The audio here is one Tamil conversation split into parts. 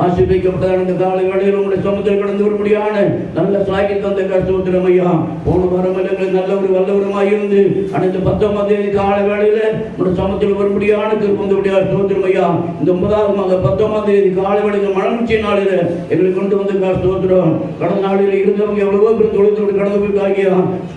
ஆசீர்வதிக்கப்பட்ட காலை வேளையில் உங்களுடைய சமுத்திரம் கடந்து வரும்படியான நல்ல சாக்கி தந்த கஷ்டோத்திரம் ஐயா. போன வாரம் நல்ல ஒரு வல்லவரமாக இருந்து அனைத்து 19ஆம் தேதி காலை வேளையில உங்களுடைய சமுத்திரம் வரும்படியான திருப்பந்தபடியாக ஸ்தோத்திரம் ஐயா. இந்த 9ஆவது 19ஆம் தேதி காலை வேளையில் மனமுச்சி நாளில் எங்களை கொண்டு வந்து ஸ்தோத்திரம். கடந்த நாளில் இருந்தவங்க எவ்வளவோ பேர் தொழில்நுட்ப கடந்து போயிருக்காங்க.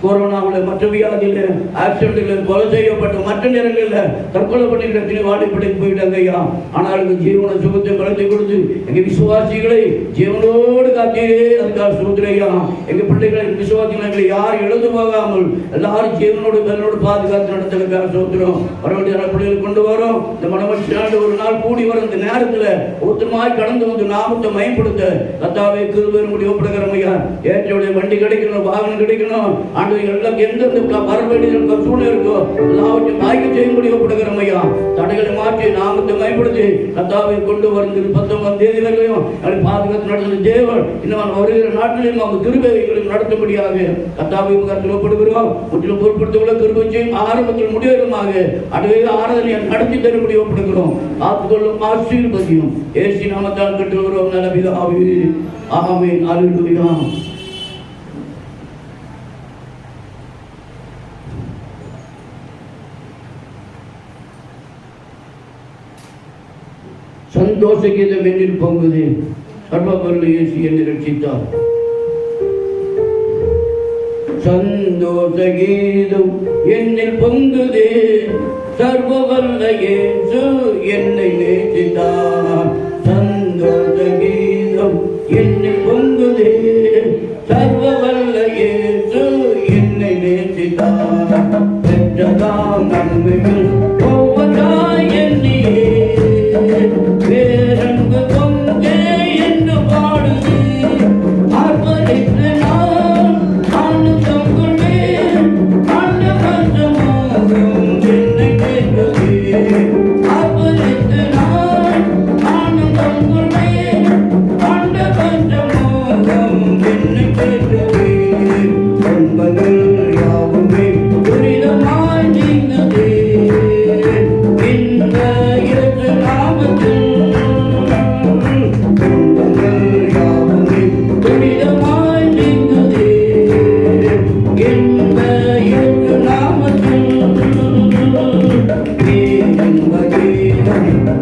கொரோனாவில் மற்ற வியாதியில் ஆக்சிடென்ட்ல கொலை செய்யப்பட்ட மற்ற நேரங்களில் தற்கொலை பண்ணிக்கிற வாடிப்படைக்கு போயிட்டாங்க ஐயா. ஆனால் ஜீவன சுகத்தை பலத்தை கொடுத்து எங்க விசுவாசிகளை ஜீவனோடு காத்தீரே அதுக்காக ஸ்தோத்திரம் ஐயா. எங்க பிள்ளைகளை விசுவாசிகளை யார் எழுந்து போகாமல் எல்லாரும் ஜீவனோடு பலனோடு பாதுகாத்து நடத்துறதுக்காக ஸ்தோத்திரம். வரவேண்டிய பிள்ளைகளை கொண்டு வரோம். இந்த மனமட்சியாண்டு ஒரு நாள் கூடி வர இந்த நேரத்தில் ஒருத்தமாய் கடந்து வந்து நாமத்தை மயப்படுத்த கத்தாவே கிருபையின்படி ஒப்படைக்கிறோம் ஐயா. ஏற்றவுடைய வண்டி கிடைக்கணும், வாகனம் கிடைக்கணும், ஆண்டு எல்லாம் எந்தெந்த வர வேண்டிய சூழ்நிலை இருக்கோ எல்லாவற்றையும் வாய்க்கு செய்யும்படி ஒப்படைக்கிறோம் ஐயா. தடைகளை மாற்றி நாமத்தை மயப்படுத்தி கத்தாவை கொண்டு வந்து 19ஆம் தேதி வரையும் பாதுகாத்து நடத்துகிற தேவன் இன்னும் வருகிற நாட்டிலும் அவங்க கிருபைகளும் நடத்தும்படியாக கத்தாவை முகத்தில் ஒப்படுகிறோம். முற்றிலும் பொருட்படுத்தியுள்ள கிருபையும் ஆரம்பத்தில் முடிவதுமாக அதுவே ஆராதனையை நடத்தி தரும்படி ஒப்படுகிறோம். காத்துக்கொள்ளும் ஆசீர்வதியும் ஏசி நாமத்தால் கட்டுகிறோம் நல்ல பிதாவே. ஆமென். அல்லேலூயா. சந்தோஷ கீதம் என்னில் பொங்குது, சர்வவல்ல இயேசு என்னை ரட்சித்தார். சந்தோஷ கீதம் என்னில் பொங்குது, சர்வவல்ல இயேசு என்னை நேசித்தார். சந்தோஷ கீதம் என்னில் பொங்குது, சர்வவல்ல இயேசு என்னை நேசித்தார். பெற்றதாம் நன்மைகள் ஒவ்வொன்றாய் எண்ணியே வேறன்பு பொங்கே என்று பாடுது. ஆர்ப்பரித்து நான் ஆனந்தம் கொண்டேன், ஆண்ட கஷ்டமோகம் என்னை கேட்டது. ஆர்ப்பரித்து நான் ஆனந்தம் கொண்டேன், ஆண்ட கஷ்டமோகம் என்னை கேட்டது. என்பது யாவுமே துரிதமாய் நீங்குதே. இந்த இயேசு நாமத்தில் யாவுமே துரிதமாய் நீங்குதே. இந்த இயேசு நாமத்தில்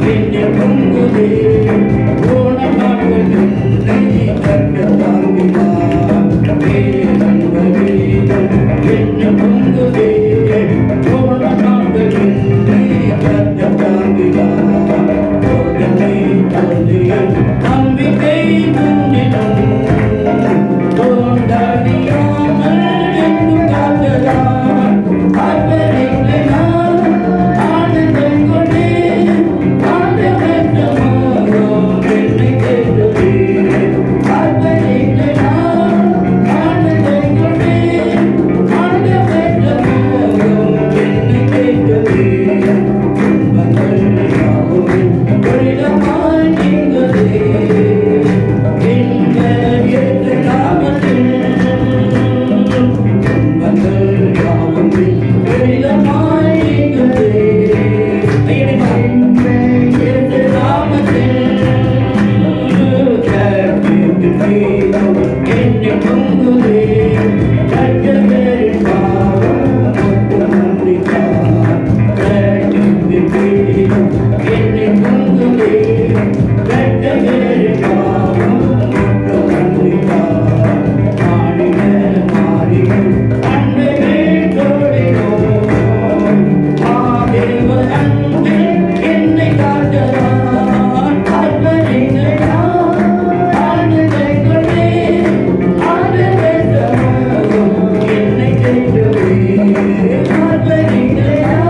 என்னில் பொங்குதே. போன நாட்கள் என்னை கற்க தாங்கினார். என்னில் பொங்குதே. போன நாட்கள் என்னை கற்க தாங்கினார். என்னை தோன்றிய நம்பிக்கை முன்னிலும் தோன்றாடியாமல் என்று காத்ததார். ஆர்ப்பரித்து நான் ஆனந்தம் கொண்டேன், ஆண்ட கஷ்டமோகம் என்னை கேட்டது. ஆர்ப்பரித்து நான் ஆனந்தம் கொண்டேன், ஆண்ட கஷ்டமோகம் என்னை கேட்டது. துன்பங்கள் யாவுமே துரிதமாய் நீங்குதே. இந்த இயேசு நாமத்தில் துன்பங்கள் யாவுமே துரிதமாய் நீங்குதே. இயேசு நாமத்தில் என்னில் பொங்குதே. ரட்சகரின் பாவம் மொத்த மன்னித்தார். என்னில் பொங்குதே. ரட்சகரின் பாவம் மொத்த மன்னித்தார். மாறிகள் அன்னைகள் தோழினோம். மாதேவ அன்பில் என்னை காத்ததார். அற்பரிக்கிறார் ஆண்டதை கொண்டேன், ஆண்டதை சமூகம் என்னை கேட்டவே. அற்பரிக்கிறார்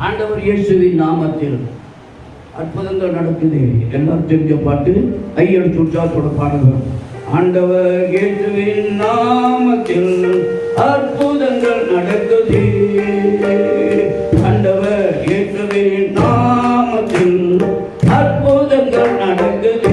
ஆண்டவர் இயேசுவின் நாமத்தில் அற்புதங்கள் நடக்குது. எல்லாம் தெரிஞ்ச பாட்டு, கையெழுத்து உற்சாகத்தோட பாடுங்க. ஆண்டவர் இயேசுவின் நாமத்தில் அற்புதங்கள் நடக்குது. ஆண்டவர் இயேசுவின் நாமத்தில் அற்புதங்கள் நடக்குது.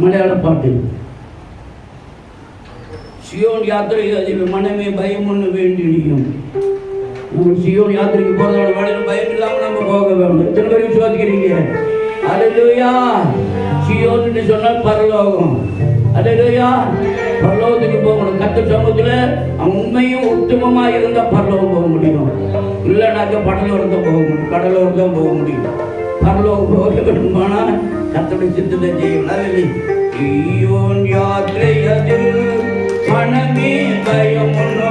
மலையாள பாட்டு. சியோன் யாத்திரை அதில் மனமே பயம் ஒன்று வேண்டியும். நம்ம சியோன் யாத்திரைக்கு போறதோட வேலையில் பயம் இல்லாமல் நம்ம போக வேண்டும். எத்தனை பேர் விசுவாசிக்கிறீங்க? அல்லேலூயா. சியோன் என்று சொன்னால் பரலோகம். அல்லேலூயா. பரலோகத்துக்கு போகணும். கர்த்தர் சமூகத்தில் உண்மையும் உத்தமமாக இருந்தால் பரலோகம் போக முடியும். இல்லைனாக்க படலோரம் தான் போக முடியும், கடலோரம் தான் போக முடியும். பரலோகம் போக வேண்டுமானா கர்த்தருடைய சித்தத்தை செய்யணும். சியோன் யாத்திரை அதில் மனமே பயம் ஒன்று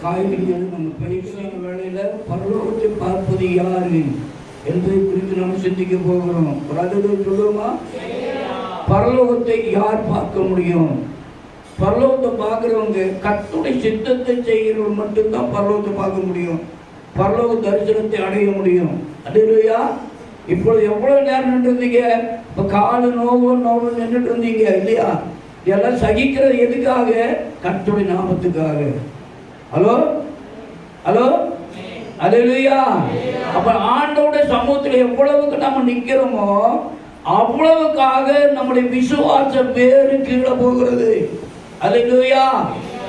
காய்கறிகள் நம்ம பயிற்சியான வேலையில பரலோகத்தை பார்ப்பது யாரு என்பதை குறித்து நம்ம சிந்திக்க போகிறோம். ஒரு அது சொல்லுவோமா? பரலோகத்தை யார் பார்க்க முடியும்? பரலோகத்தை பார்க்கிறவங்க கர்த்தருடைய சித்தத்தை செய்கிறவங்க மட்டும்தான் பரலோகத்தை பார்க்க முடியும், பரலோக தரிசனத்தை அடைய முடியும். அல்லேலூயா. இப்பொழுது எவ்வளவு நேரம் நின்று இருந்தீங்க? இப்ப காலு நோவு நின்றுட்டு இருந்தீங்க இல்லையா? இதெல்லாம் சகிக்கிறது எதுக்காக? கர்த்தருடைய நாமத்துக்காக. ஹலோ ஹலோ அல்லேலூயா. அப்ப ஆண்டவருடைய சமூகத்தில் எவ்வளவுக்கு நம்ம நிக்கிறோமோ அவ்வளவுக்காக நம்முடைய விசுவாசம் வேறு கீழே போகிறது. அல்லேலூயா.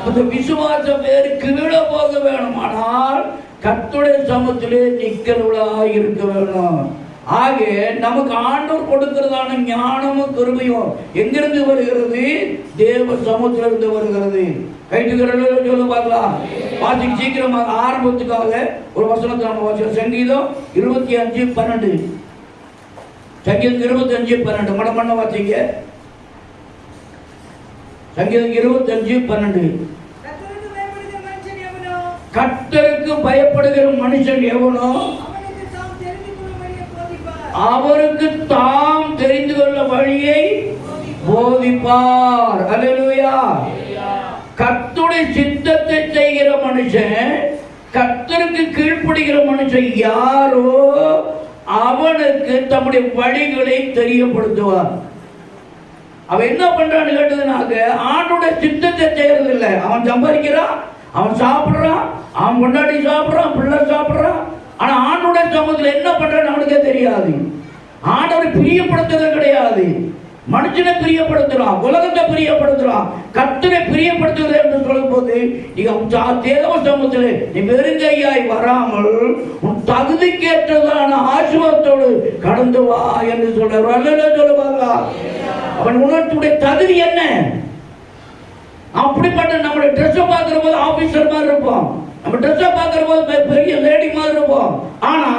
அந்த விசுவாசம் வேறு கீழே போக வேணுமானால் கர்த்தருடைய சமூகத்திலே நிக்கிறவளா இருக்க வேணும். ஆக நமக்கு ஆண்டவர் கொடுக்கிறதான ஞானமும் கிருபையும் எங்கிருந்து வருகிறது? தேவ சமூகத்திலிருந்து வருகிறது. கைட்டுக்கிறத சொல்ல பார்க்கலாம். வாசிக்க சீக்கிரமாக ஆரம்பத்துக்காக ஒரு வசனத்தை நம்ம வாசிக்கிறோம். சங்கீதம் 25:12. சங்கீதம் 25:12 மடம் பண்ண வாசிங்க. சங்கீதம் 25:12. கர்த்தருக்கு பயப்படுகிற மனுஷன் எவனோ அவருக்கு தாம் தெரிந்து கொள்ள வழியை போதிப்பார். அல்லேலூயா. கர்த்தருடைய சித்தத்தை செய்கிற மனுஷன், கர்த்தருக்கு கீழ்ப்படுகிற மனுஷன் யாரோ அவனுக்கு தம்முடைய வழிகளை தெரியப்படுத்துவார். அவன் என்ன பண்றான்னு கேட்டதுனாக்க ஆண்டோட சித்தத்தை செய்யறது இல்லை. அவன் சம்பாதிக்கிறான், அவன் சாப்பிடுறான், அவன் கொண்டாடி சாப்பிடுறான், பிள்ளை சாப்பிடுறான். ஆனா ஆண்டோட சமூகத்தில் என்ன பண்றான்னு அவனுக்கே தெரியாது. ஆண்டவரை பிரியப்படுத்துறது கிடையாது. மனுஷனை பிரியப்படுத்துறான், உலகத்தை பிரியப்படுத்துறான். கர்த்தரை பிரியப்படுத்துவது என்று சொல்லும் போது தேவ சமூகத்தில் நீ வெறுங்கையாய் வராமல் உன் தகுதிக்கேற்றதான ஆசீர்வாதத்தோடு கடந்து வா என்று சொல்றார். அல்லேலூயா சொல்லுவாங்க. அவன் உணர்த்துடைய தகுதி என்ன? அப்படிப்பட்ட நம்மளுடைய ட்ரெஸ்ஸை பார்க்கிற போது ஆபீசர் மாதிரி இருப்போம், நம்ம ட்ரெஸ்ஸை பார்க்கிற போது பெரிய லேடி மாதிரி இருப்போம். ஆனா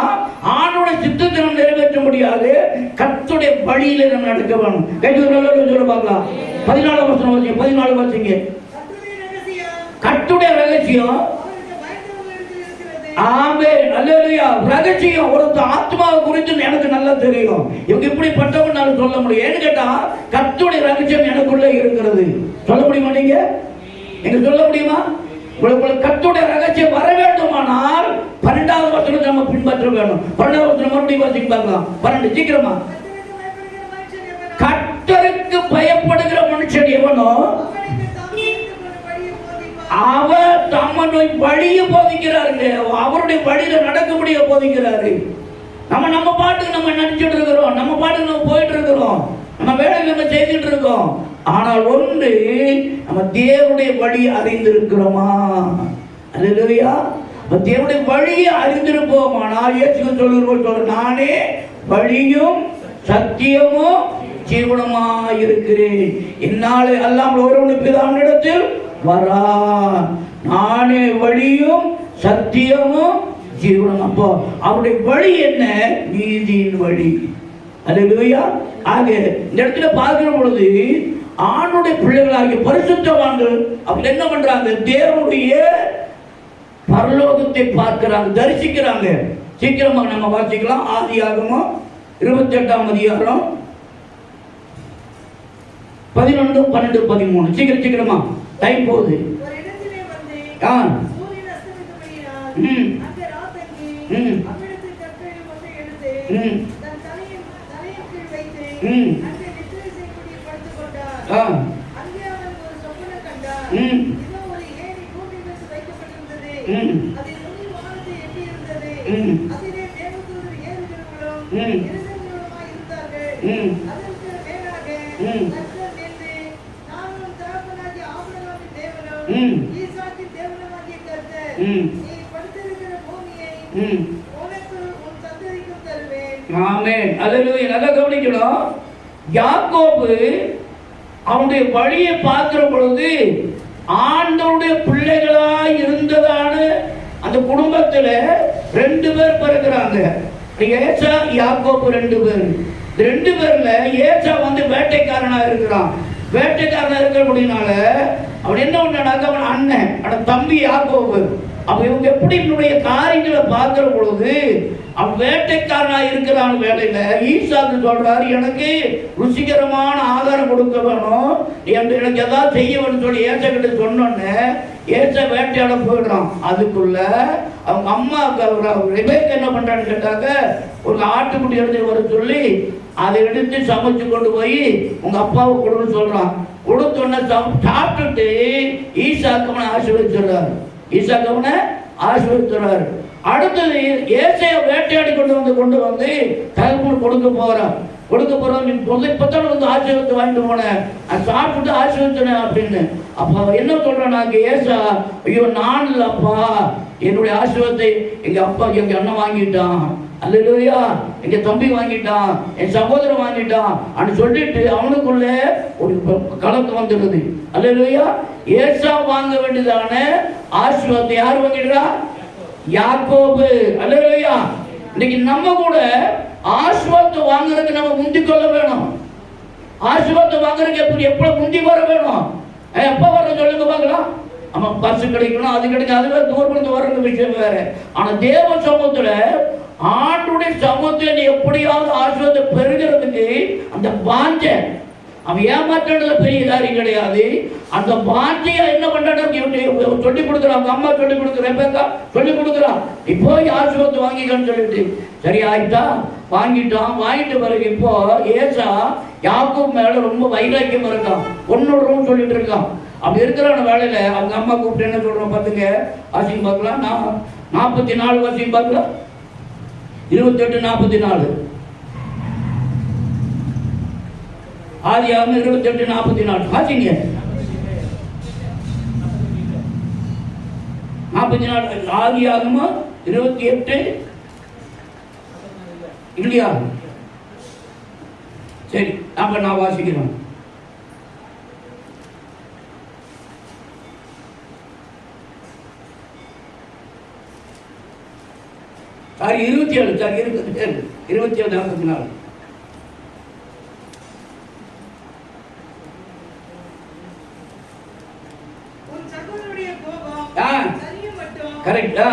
ஆண்டோட சித்தத்தை நம்ம நிறைவேற்ற முடியாது. கர்த்தருடைய வழியில நம்ம நடக்க வேணும். சொல்ல பார்க்கலாம். 14 வசனம் வாசிங்க. 14 வாசிங்க. கர்த்தருடைய ரகசியம். ஆமென். அல்லேலூயா. ரகசியம் ஒரு ஆத்மாவை குறித்து எனக்கு நல்லா தெரியும். இவங்க இப்படிப்பட்டவங்க நான் சொல்ல முடியும். ஏன்னு கேட்டா கர்த்தருடைய ரகசியம் எனக்குள்ள இருக்கிறது. சொல்ல முடியுமா? நீங்க எங்க சொல்ல முடியுமா? உங்களுக்கு கர்த்தருடைய ரகசியம் வர வேண்டுமானால் 12வது வசனத்தை நம்ம பின்பற்ற வேணும். 12வது வசனம் மறுபடியும் வாசிக்கலாம். 12 சீக்கிரமா. கர்த்தருக்கு பயப்படுகிற மனுஷன் எவனோ அவர் தம்முடைய வழியை போதிக்கிறாருங்க. அவருடைய வழியில நடக்கக்கூடிய போதிக்கிறாரு. நம்ம பாட்டுக்கு நம்ம நினைச்சிட்டு இருக்கிறோம், நம்ம பாட்டுக்கு நம்ம போயிட்டு இருக்கிறோம், நம்ம வேலையை நம்ம செய்துட்டு இருக்கோம். ஆனால் ஒன்று, நம்ம தேவனுடைய வழி அறிந்திருக்கிறோமா? அல்லேலூயா. தேவனுடைய வழியை அறிந்திருப்போமானால் இயேசு சொல்லுகிற நானே வழியும் சத்தியமும் ஜீவனுமா இருக்கிறேன், என்னாலே அல்லாமல் ஒருவனுக்கு பிதாவினிடத்தில் வரா. நானே வழியும் சத்தியமும் ஜீவனும். அப்போ அவருடைய வழி என்ன? நீதியின் வழி. அல்லேலூயா. ஆக இந்த இடத்துல பார்க்கிற பொழுது ஆணுடைய பிள்ளைகளாகிய பரிசுத்தவான்கள் அவங்க என்ன பண்றாங்க? தேவனுடைய பரலோகத்தை பார்க்கிறாங்க, தரிசிக்கிறாங்க. சீக்கிரமாக நம்ம வாசிக்கலாம். ஆதியாகமம் 28ஆம் அதிகாரம் 11, 12, 13. சீக்கிரமா டைம் போகுது. நல்லா கவனிக்கணும். யாக்கோபு அவனுடைய வழியை பார்க்கிற பொழுது ஆண்டவருடைய பிள்ளைகளாய் இருந்ததான அந்த குடும்பத்துல 2 பேர் பிறகுறாங்க. ஏசா யாக்கோபு 2 பேர். 2 பேர்ல ஏசா வேட்டைக்காரனா இருக்கிறான். வேட்டைக்காரன் இருக்கிறபடினால அவன் என்ன பண்ணாக்க அவன் அண்ணன் அவன் தம்பி யாக்கோபு. அப்ப இவங்க எப்படி என்னுடைய காரியங்களை பார்க்கிற பொழுது அவன் வேட்டைக்காரனா இருக்கிறான் வேலையில ஈசாக்கு சொல்றாரு, எனக்கு ருசிகரமான ஆகாரம் கொடுக்க வேணும், எனக்கு ஏதாவது செய்ய வேணும்னு சொல்லி ஏசக்கிட்ட சொன்னோன்னே ஏச வேட்டையாட போயிடுறான். அதுக்குள்ள அவங்க அம்மா ரெபேக்கா என்ன பண்றான்னு கேட்டாக்க ஒரு ஆட்டுக்குட்டி எடுத்து வர சொல்லி அதை எடுத்து சமைச்சு கொண்டு போய் உங்க அப்பாவை கொடுன்னு சொல்றான். கொடுத்தோன்னே சாப்பிட்டுட்டு ஈசாக்கு அவனை ஆசீர்வதிச்சுறாரு. ஈசாக்கு அவனை ஆசீர்வதிச்சுறாரு. அடுத்தது ஏசைய வேட்டையாடி கொண்டு வந்து தகவல் கொடுக்க போறான். இப்பதான் வந்து ஆசீர்வாதத்தை வாங்கிட்டு போனேன், சாப்பிட்டு ஆசீர்வதிச்சேன் அப்படின்னு. அப்ப என்ன சொல்றேன், நாங்க ஏசா, ஐயோ நான் இல்லப்பா, என்னுடைய ஆசீர்வாதத்தை எங்க அப்பா எங்க அண்ணன் வாங்கிட்டான், அல்லேலூயா, எங்க தம்பி வாங்கிட்டான், என் சகோதரன் வாங்கிட்டான் அப்படின்னு சொல்லிட்டு அவனுக்குள்ள ஒரு கலக்கம் வந்துடுது. அல்லேலூயா. ஏசா வாங்க வேண்டியதான ஆசீர்வாதத்தை யார் வாங்கிடுறா? யாக்கோபு. அல்லேலூயா. இன்னைக்கு நம்ம கூட ஆசீர்வாதத்தை வாங்குறதுக்கு நம்ம முந்தி கொள்ள வேணும். ஆசீர்வாதத்தை வாங்குறதுக்கு எப்ப முந்தி வர வேணும்? எப்ப வர சொல்லுங்க பார்க்கலாம். ஆமா, பஸ் கிடைக்கணும், அது கிடைக்கும், அதுவே தூரத்துல வர்ற விஷயம் வேற. ஆனா தேவ சமூகத்துல ஆண்டுடைய சமூகத்துல நீ எப்படியாவது ஆசீர்வாதத்தை பெறுகிறதுக்கு அந்த வாஞ்சை, அவன் ஏமாற்றதுல பெரிய காரியம் கிடையாது. அந்த வாஞ்சையா என்ன பண்றாங்க சொல்லி கொடுக்குறான். அம்மா சொல்லி கொடுக்குறேன், சொல்லி கொடுக்குறான், இப்போ ஆசீர்வாதத்தை வாங்கிக்கன்னு சொல்லிட்டு சரி ஆயிட்டா வாங்கிட்டான். வாங்கிட்டு பிறகு இப்போ ஏசா யாக்கோபு மேல ரொம்ப வைராக்கியம் இருக்கான், பொண்ணோடுறோம் சொல்லிட்டு இருக்கான். அப்படி இருக்கிற வேலையில அவங்க அம்மா கூப்பிட்டு என்ன சொல்றோம் பார்த்துங்க, வாசிங்க பார்க்கலாம். 44 வாசிங்க பார்க்கலாம். 28-44 ஆதியாகமம் 28-44 வாசிங்க. 44 ஆதியாகமம் 28 இல்லையா? சரி, அப்ப நான் வாசிக்கிறேன். Sorry 27, sorry 27-44. கரெக்டா?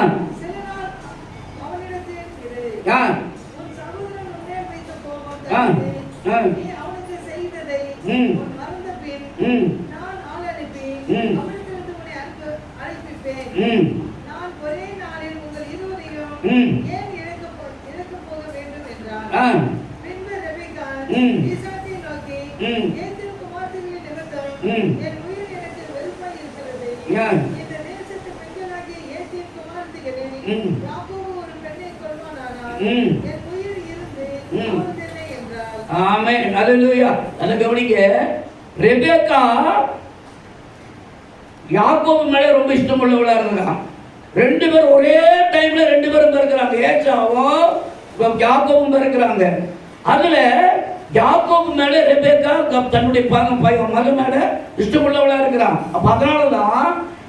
ஆமென். அல்லேலூயா. அத கவனிங்க. ரெபேக்கா யாக்கோபு மேல ரொம்ப இஷ்டம் உள்ளவளா இருந்தா. ரெண்டு பேரும் ஒரே டைம்ல ரெண்டு பேரும் பிறக்கிறாங்க. ஏசாவும் யாக்கோபும் பிறக்கிறாங்க. அதுல யாக்கோபு மேல ரெபேக்கா தன்னுடைய மகன் மேல இஷ்டம் உள்ளவளா இருக்கிறான். அப்ப அதனாலதான்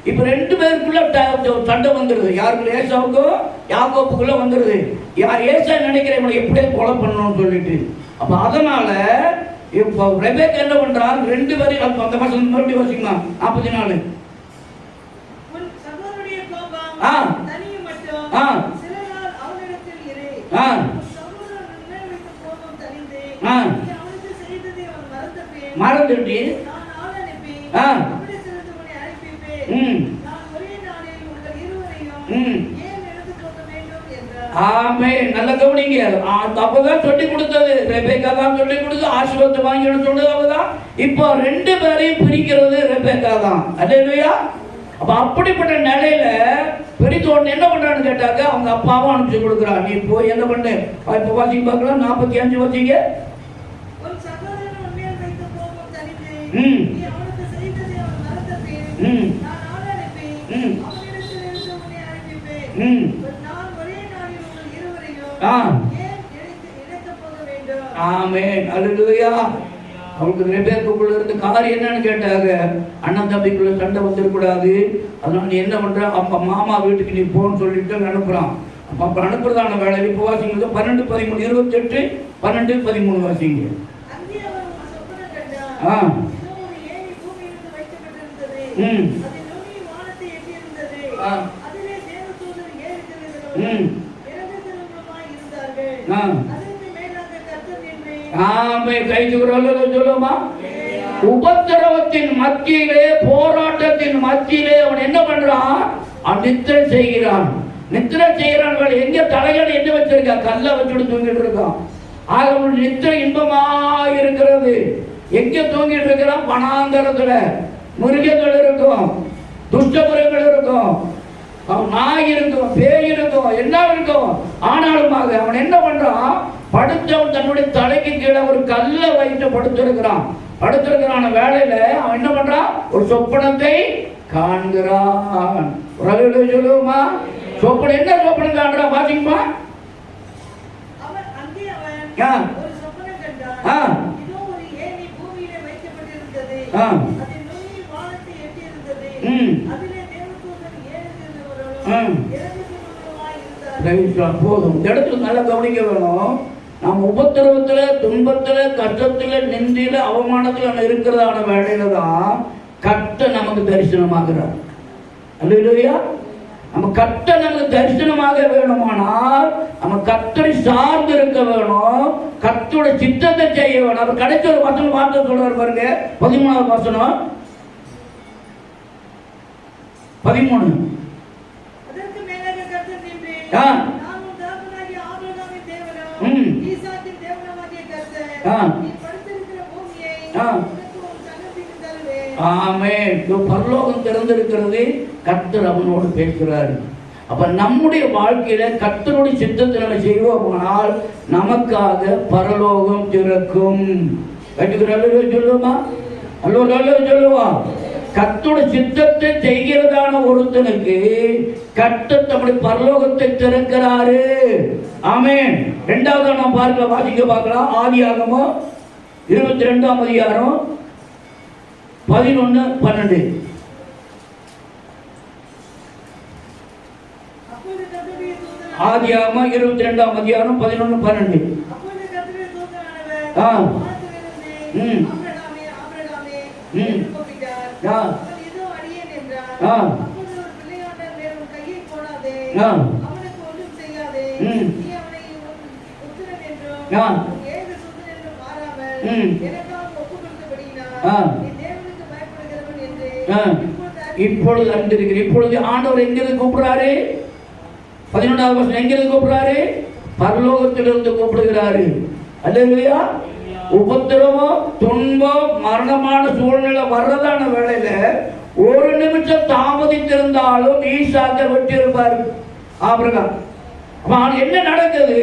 இப்ப ரெண்டு பேருக்குள்ள சண்டை வந்துருது. யாருக்குள்ள? ஏசாவுக்கும் யாக்கோபுக்குள்ள வந்துருது. யார் ஏசா நினைக்கிறவங்களை எப்படியே கொலை பண்ணணும்னு சொல்லிட்டு. அப்ப அதனால இப்ப ரெபேக்கா என்ன பண்றான், ரெண்டு பேரும் அந்த வசனம் மறுபடியும் வாசிக்கலாம். 44 மறந்துட்டு நல்ல கவனிங்க. அப்பதான் சொல்லி கொடுத்தது ரெபேக்கா தான் சொல்லி கொடுத்து ஆசீர்வாதத்தை வாங்கி சொன்னது அவதான். இப்போ ரெண்டு பேரையும் பிரிக்கிறது ரெபேக்கா தான். அல்லேலூயா. அப்ப அப்படிப்பட்ட நிலையில பெரிதோன் என்ன பண்றான்னு கேட்டாக்க அவங்க அப்பாவும் அனுப்பிச்சு கொடுக்குறான். நீ போய் என்ன பண்ணு, இப்ப வாசிங்க பார்க்கலாம். 45 வாசிங்க. ஆமென். அல்லேலூயா. அவங்களுக்கு ரெபேக்காக்குள்ள இருந்த காரியம் என்னன்னு கேட்டாங்க, அண்ணன் தம்பிக்குள்ள சண்டை வந்துடக்கூடாது, அதனால நீ என்ன பண்ற, அப்ப மாமா வீட்டுக்கு நீ போன்னு சொல்லிட்டு அனுப்புறான். அப்ப அனுப்புறதான வேலை. இப்போ வாசிங்க 12, 13, 28, 12, 13 வாசிங்க. சொல்லுமா, உபத்திரவத்தின் மத்தியிலே, போராட்டத்தின் மத்தியிலே அவன் என்ன பண்றான்? நித்திரை செய்கிறான். நித்திரை செய்கிறான். எங்க தலைகள் என்ன வச்சிருக்கா? கல்ல வச்சுட்டு தூங்கிட்டு இருக்கான். ஆக நித்திரை இன்பமா இருக்கிறது. எங்க தூங்கிட்டு இருக்கிறான்? வனாந்தரத்துல. மிருகங்கள் இருக்கும், துஷ்டபுரங்கள் இருக்கும், நாய் இருக்கும், பேய் இருக்கும், என்ன இருக்கும். ஆனாலும் அவன் என்ன பண்றான்? படுத்தவன் தன்னுடைய தலைக்கு கீழே ஒரு கல்ல வைத்து படுத்திருக்கிறான். வேலையில அவன் என்ன பண்றான்? ஒரு சொப்பனத்தை காண்கிறான். சொல்லுவோமா, சொப்பனம் என்ன சொப்பனம் காண்றான்? பாத்தீங்கம்மா, போதும். இந்த இடத்துல நல்லா கவனிக்க வேணும். நம்ம உபத்திரவத்துல, துன்பத்துல, கஷ்டத்துல, நிந்தியில, அவமானத்துல இருக்கிறதான வேலையில தான் கர்த்தர் நமக்கு தரிசனமாகிறார். அல்லேலூயா. நம்ம கர்த்தர் நமக்கு தரிசனமாக வேணுமானால் நம்ம கர்த்தரை சார்ந்து இருக்க வேணும். கர்த்தரோட சித்தத்தை செய்ய வேணும். அவர் கடைசி ஒரு வசனம் வார்த்தை சொல்றாரு பாருங்க, 13வது வசனம், 13. பரலோகம் திறந்திருக்கிறது. கர்த்தர் அவனோடு பேசுகிறார். அப்ப நம்முடைய வாழ்க்கையில கர்த்தருடைய சித்தத்தை நம்ம செய்வோமானால் நமக்காக பரலோகம் திறக்கும். சொல்லுமா, அல்லோ சொல்லுவா. கர்த்தருடைய சித்தத்தை செய்கிறதான ஒருத்தனுக்கு கர்த்தர் தம்முடைய பரலோகத்தை திறக்கிறாரு. ஆமென். இரண்டாவது நாம் பார்க்கலாம், வாசிக்க பார்க்கலாம். ஆதியாகமம் 22ஆம் அதிகாரம் 11-12. ஆதியாகமம் 22ஆம் அதிகாரம் 11-12. இப்பொழுது அறிந்திருக்கிறேன். இப்பொழுது ஆண்டவர் எங்கிருந்து கூப்பிடுறாரு? 11வது வசனம் எங்கிருந்து கூப்பிடுறாரு? பரலோகத்திலிருந்து கூப்பிடுகிறாரு. அல்லேலூயா. உபத்திரவம், துன்பம், மரணமான சூழ்நிலை வர்றதான வேளையில ஒரு நிமிஷம் தாமதித்திருந்தாலும் ஈசாக்கை வெட்டி இருப்பார் ஆபிரகாம். என்ன நடக்குது?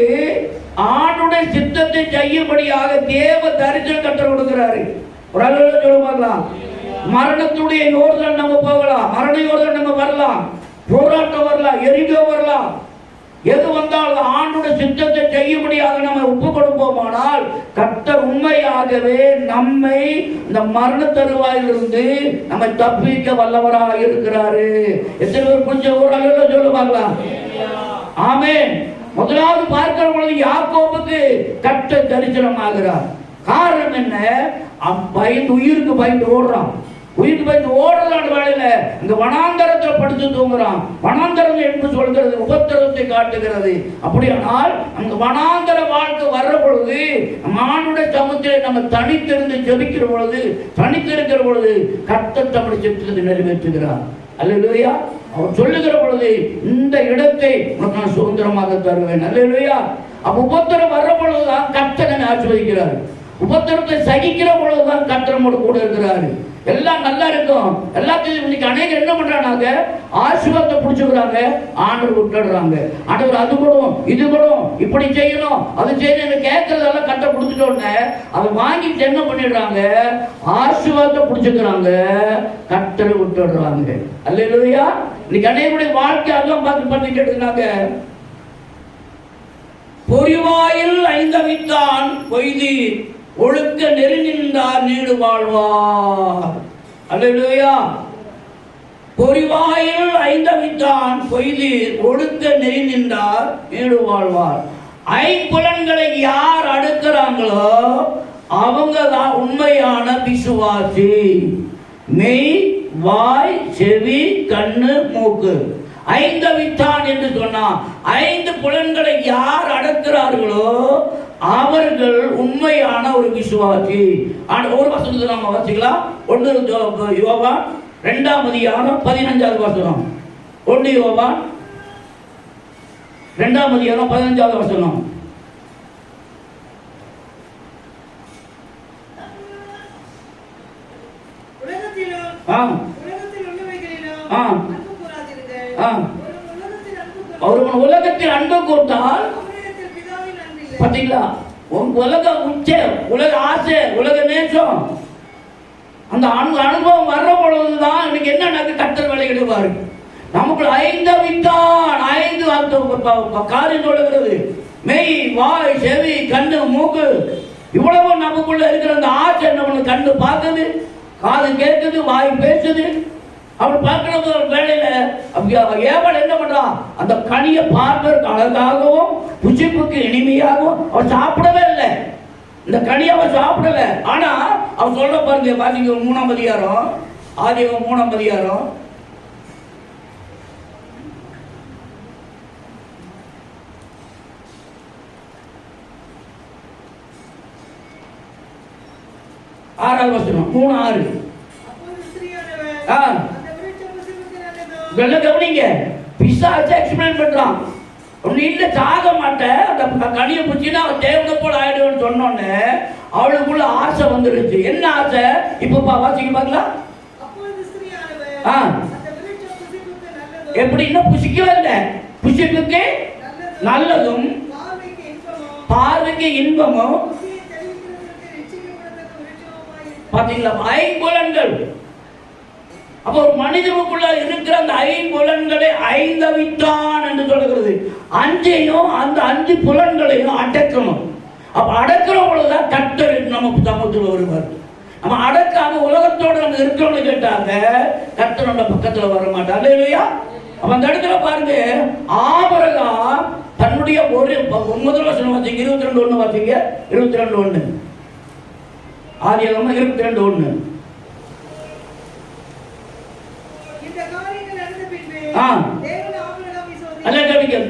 ஆண்டுடைய சித்தத்தை செய்யும்படியாக தேவ தரிசனம் கற்றுக் கொடுக்கிறாரு. ஒரு அளவில் சொல்ல பார்க்கலாம். மரணத்துடைய யோர்தான் நம்ம போகலாம், மரண யோர்தான் நம்ம வரலாம், போராட்டம் வரலாம், எரிகோ வரலாம். எது வந்தாலும் ஆண்டுடைய சித்தத்தை செய்யும்படியாக நம்ம ஒப்பு கொடுப்போமானால் கர்த்தர் உண்மையாகவே நம்மை இந்த மரண தருவாயிலிருந்து நம்மை தப்பிக்க வல்லவராக இருக்கிறாரு. எத்தனை பேர் கொஞ்சம் ஒரு அளவில் சொல்லுவாங்களா? ஆமென். முதலாவது பார்க்கிற பொழுது யாக்கோபுக்கு கர்த்தர் தரிசனம் ஆகிறார். காரணம் என்ன? பயந்து, உயிருக்கு பயந்து ஓடுறான். உயிருக்கு பயந்து ஓடுறதான வேலையில இந்த வனாந்தரத்தில் படுத்து தூங்குறான். வனாந்தரம் என்று சொல்கிறது உபத்திரத்தை காட்டுகிறது. அப்படியானால் அந்த வனாந்தர வாழ்க்கை வர்ற பொழுது மானுடைய சமூகத்திலே நம்ம தனித்திருந்து ஜெபிக்கிற பொழுது, தனித்திருக்கிற பொழுது கர்த்தர் தம்முடைய சித்தத்தை நிறைவேற்றுகிறார். அல்லேலூயா. அவர் சொல்லுகிற பொழுது இந்த இடத்தை உனக்கு நான் சுதந்திரமாக தருவேன். அல்லேலூயா. அப்ப உபத்திரம் வர்ற பொழுதுதான் கர்த்தர் ஆசீர்வதிக்கிறார். உபத்திரத்தை சகிக்கிற பொழுதுதான் கர்த்தர் கூட இருக்கிறாரு. எல்லாம் நல்லா இருக்கும். எல்லாத்தையும் இன்னைக்கு அநேகர் என்ன பண்றாங்க? ஆசீர்வாதத்தை பிடிச்சுக்கிறாங்க, ஆண்டவர் விட்டுடுறாங்க. ஆண்டவர் அது கூடும், இது கூடும், இப்படி செய்யணும், அது செய்யணும் கேட்கறதெல்லாம் கட்ட பிடிச்சிட்டோன்னு அதை வாங்கிட்டு என்ன பண்ணிடுறாங்க? ஆசீர்வாதத்தை பிடிச்சுக்கிறாங்க, கட்டளை விட்டுடுறாங்க. அல்லேலூயா. இன்னைக்கு அநேகருடைய வாழ்க்கை அதெல்லாம் பார்த்து பண்ணிக்கிட்டு இருந்தாங்க. பொறிவாயில் ஐந்தவித்தான் பொய்தி ஒழுக்க நெறி நின்றார் நீடு வாழ்வார். அல்லேலூயா. பொறிவாயில் ஐந்தவித்தான் பொய்தி ஒழுக்க நெறி நின்றார் நீடு வாழ்வார். ஐம்புலன்களை யார் அடுக்கிறாங்களோ அவங்க தான் உண்மையான விசுவாசி. மெய் வாய், செவி, கண்ணு, மூக்கு. ஐந்தவித்தான் என்று சொன்னான். 5 புலன்களை யார் அடக்கிறார்களோ அவர்கள் உண்மையான ஒரு விசுவாசி. ஒரு வசனத்தை நாம வாசிக்கலாம். 1 யோவான் 2ஆம் அதிகாரம் 15வது வசனம். 1 யோவான் 2ஆம் அதிகாரம் 15வது வசனம். ஒருவன் உலகத்தில் அன்பு கூர்ந்தால், பாத்தீங்களா, உலக உச்ச, உலக ஆசை, உலக நேசம், அந்த அனுபவம் வர்ற பொழுதுதான் இன்னைக்கு என்ன கர்த்தர் விளையிடுவார். நமக்குள்ள 5 வித்தான், 5 காரியம் சொல்லுகிறது. மெய், வாய், செவி, கண்ணு, மூக்கு, இவ்வளவு நமக்குள்ள இருக்கிற அந்த ஆசை நம்ம கண்ணு பார்க்குது, காது கேட்குது, வாய் பேசுது. அவள் பார்க்கிற வேலையில ஏவல் என்ன பண்றான்? அந்த கனியை பார்ப்பதற்கு அழகாகவும் புசிப்புக்கு இனிமையாகவும் அவன் சாப்பிடவே இல்லை. இந்த கனியை அவன் சாப்பிடல. ஆனா அவன் சொல்ற பாருங்க, பாத்தீங்க 3ஆம் அதிகாரம், ஆதியாகமம் 3ஆம் அதிகாரம் 6வது வசனம். 3:6. கவனிங்க, பிசாசு எக்ஸ்பிளைன் பண்றான். ஒண்ணு இல்ல, சாக மாட்டேன், அந்த கனியை பிடிச்சின்னா தேவனை போல ஆயிடுவேன்னு சொன்னோன்னு அவளுக்குள்ள ஆசை வந்துருச்சு. என்ன ஆசை? இப்ப வாசிக்க பார்க்கலாம். எப்படின்னா புசிக்கவே இல்லை, புசிப்புக்கு நல்லதும் பார்வைக்கு இன்பமும். பாத்தீங்களா, 5 புலன்கள். அப்ப ஒரு மனிதனுக்குள்ள இருக்கிற அந்த 5 புலன்களை ஐந்தவித்தான் என்று சொல்லுகிறது. 5ஐயும் அந்த 5 புலன்களையும் அடக்கணும். அப்ப அடக்கிற பொழுதுதான் கர்த்தர் நம்ம சமூகத்தில் வருவார். நம்ம அடக்காம உலகத்தோட நம்ம இருக்கிறோம்னு கேட்டாங்க, கர்த்தர் நம்ம பக்கத்துல வர மாட்டார் இல்லையா? அப்ப அந்த இடத்துல பாருங்க, ஆபிரகாம் தன்னுடைய ஒரு 9 வசனம் வாசிங்க, 22:1 வாசிங்க. 22:1 ஆதியாகமம் 22:1.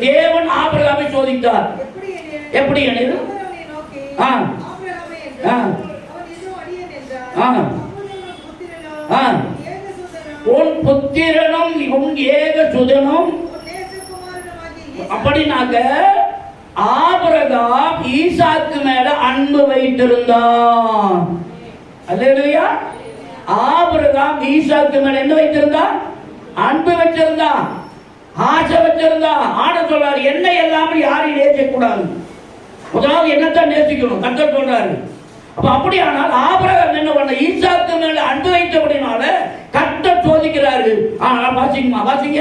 தேவன் ஆபிரகாமை சோதித்தார். எப்படி எனில், உன் புத்திரனும் உன் ஏக சுதனும். அப்படின்னாக்க ஆபிரகாம் ஈசாக்கு மேல அன்பு வைத்திருந்தான். அல்லேலூயா. ஆபிரகாம் ஈசாக்கு மேல என்ன வைத்திருந்தான்? அன்பு வச்சிருந்தான், ஆசை வச்சிருந்தான். ஆன சொல்றாரு, என்ன எல்லாமே யாரையும் நேசிக்க கூடாது, முதலாவது என்னத்தான் நேசிக்கணும் கர்த்தர் சொல்றாரு. அப்ப அப்படியானால் ஆபிரகாம் என்ன பண்ண? ஈசாக்கு மேல அன்பு வைத்தபடினால கர்த்தர் சோதிக்கிறாரு. வாசிங்கம்மா, வாசிங்க.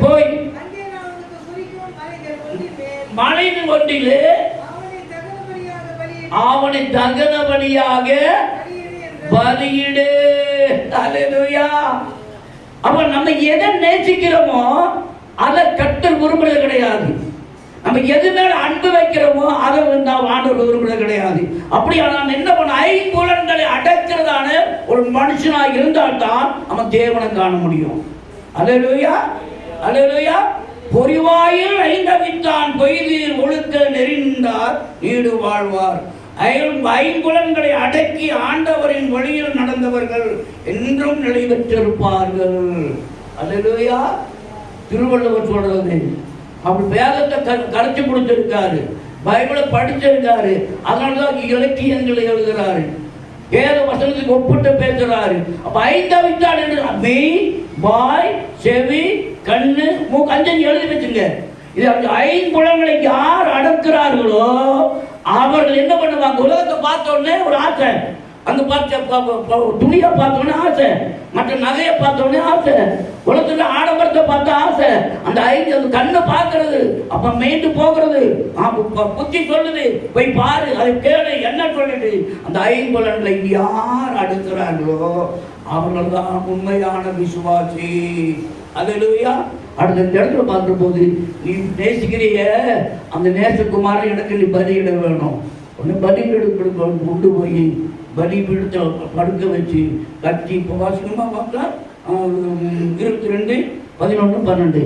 போய் மலையின் ஒன்றிலே அவனை தகன பலியாக பலியிடு. அல்லேலூயா. அப்ப நம்ம எதை நேசிக்கிறோமோ அதை கர்த்தர் விரும்புறது கிடையாது. நம்ம எது மேல அன்பு வைக்கிறோமோ அதை ஆண்டவர் விரும்புறது கிடையாது. அப்படியான என்ன பண்ண? 5 புலன்களை அடக்கிறதான ஒரு மனுஷனா இருந்தால்தான் அவன் தேவனை காண முடியும். அல்லேலூயா, அல்லேலூயா. பொறிவாயில் 5 வித்தான், பொய்தீர் ஒழுக்க நெறிந்தார் நீடு வாழ்வார். 5 புலன்களை அடக்கி ஆண்டவரின் வழியில் நடந்தவர்கள் என்றும் நிலை பெற்றிருப்பார்கள். அல்லேலூயா. திருவள்ளுவர் சொல்றது, அவர் வேதத்தை கரைச்சி கொடுத்திருக்காரு, பைபிளை படிச்சிருக்காரு, அதனாலதான் இலக்கியங்களை எழுதுறாரு, வேத வசனத்துக்கு ஒப்பிட்டு பேசுறாரு. அப்ப 5 வித்தான் என்று மெய், வாய், செவி, கண்ணு, மூக்கு 5 எழுதி வச்சுங்க. இது 5 புலன்களை யார் அடக்கிறார்களோ அவர்கள் என்ன பண்ணுவாங்க? உலகத்தை பார்த்தோன்னே ஒரு ஆசை, அங்க பார்த்த துணியை பார்த்தோன்னே ஆசை, மற்ற நகையை பார்த்தோன்னே ஆசை, உலகத்துல ஆடம்பரத்தை பார்த்த ஆசை, அந்த 5 அந்த கண்ணை பார்க்கறது, அப்ப மெயின்ட்டு போகிறது, புத்தி சொல்லுது போய் பாரு, அதை கேளு, என்ன சொல்லுது. அந்த 5 புலன்களை யார் அடுக்கிறார்களோ அவர்கள் தான் உண்மையான விசுவாசி. அல்லேலூயா. அடுத்த இடத்துல பார்க்கிற போது, நீ நேசிக்கிறிய அந்த நேசகுமாரன் எனக்கு நீ பலியிட வேணும். உன்னை பலியிட கொண்டு போய் பலி பீடத்தை படுக்க வச்சு கட்டி இப்போ வாசிக்கமா பார்த்தா 22, 11, 12.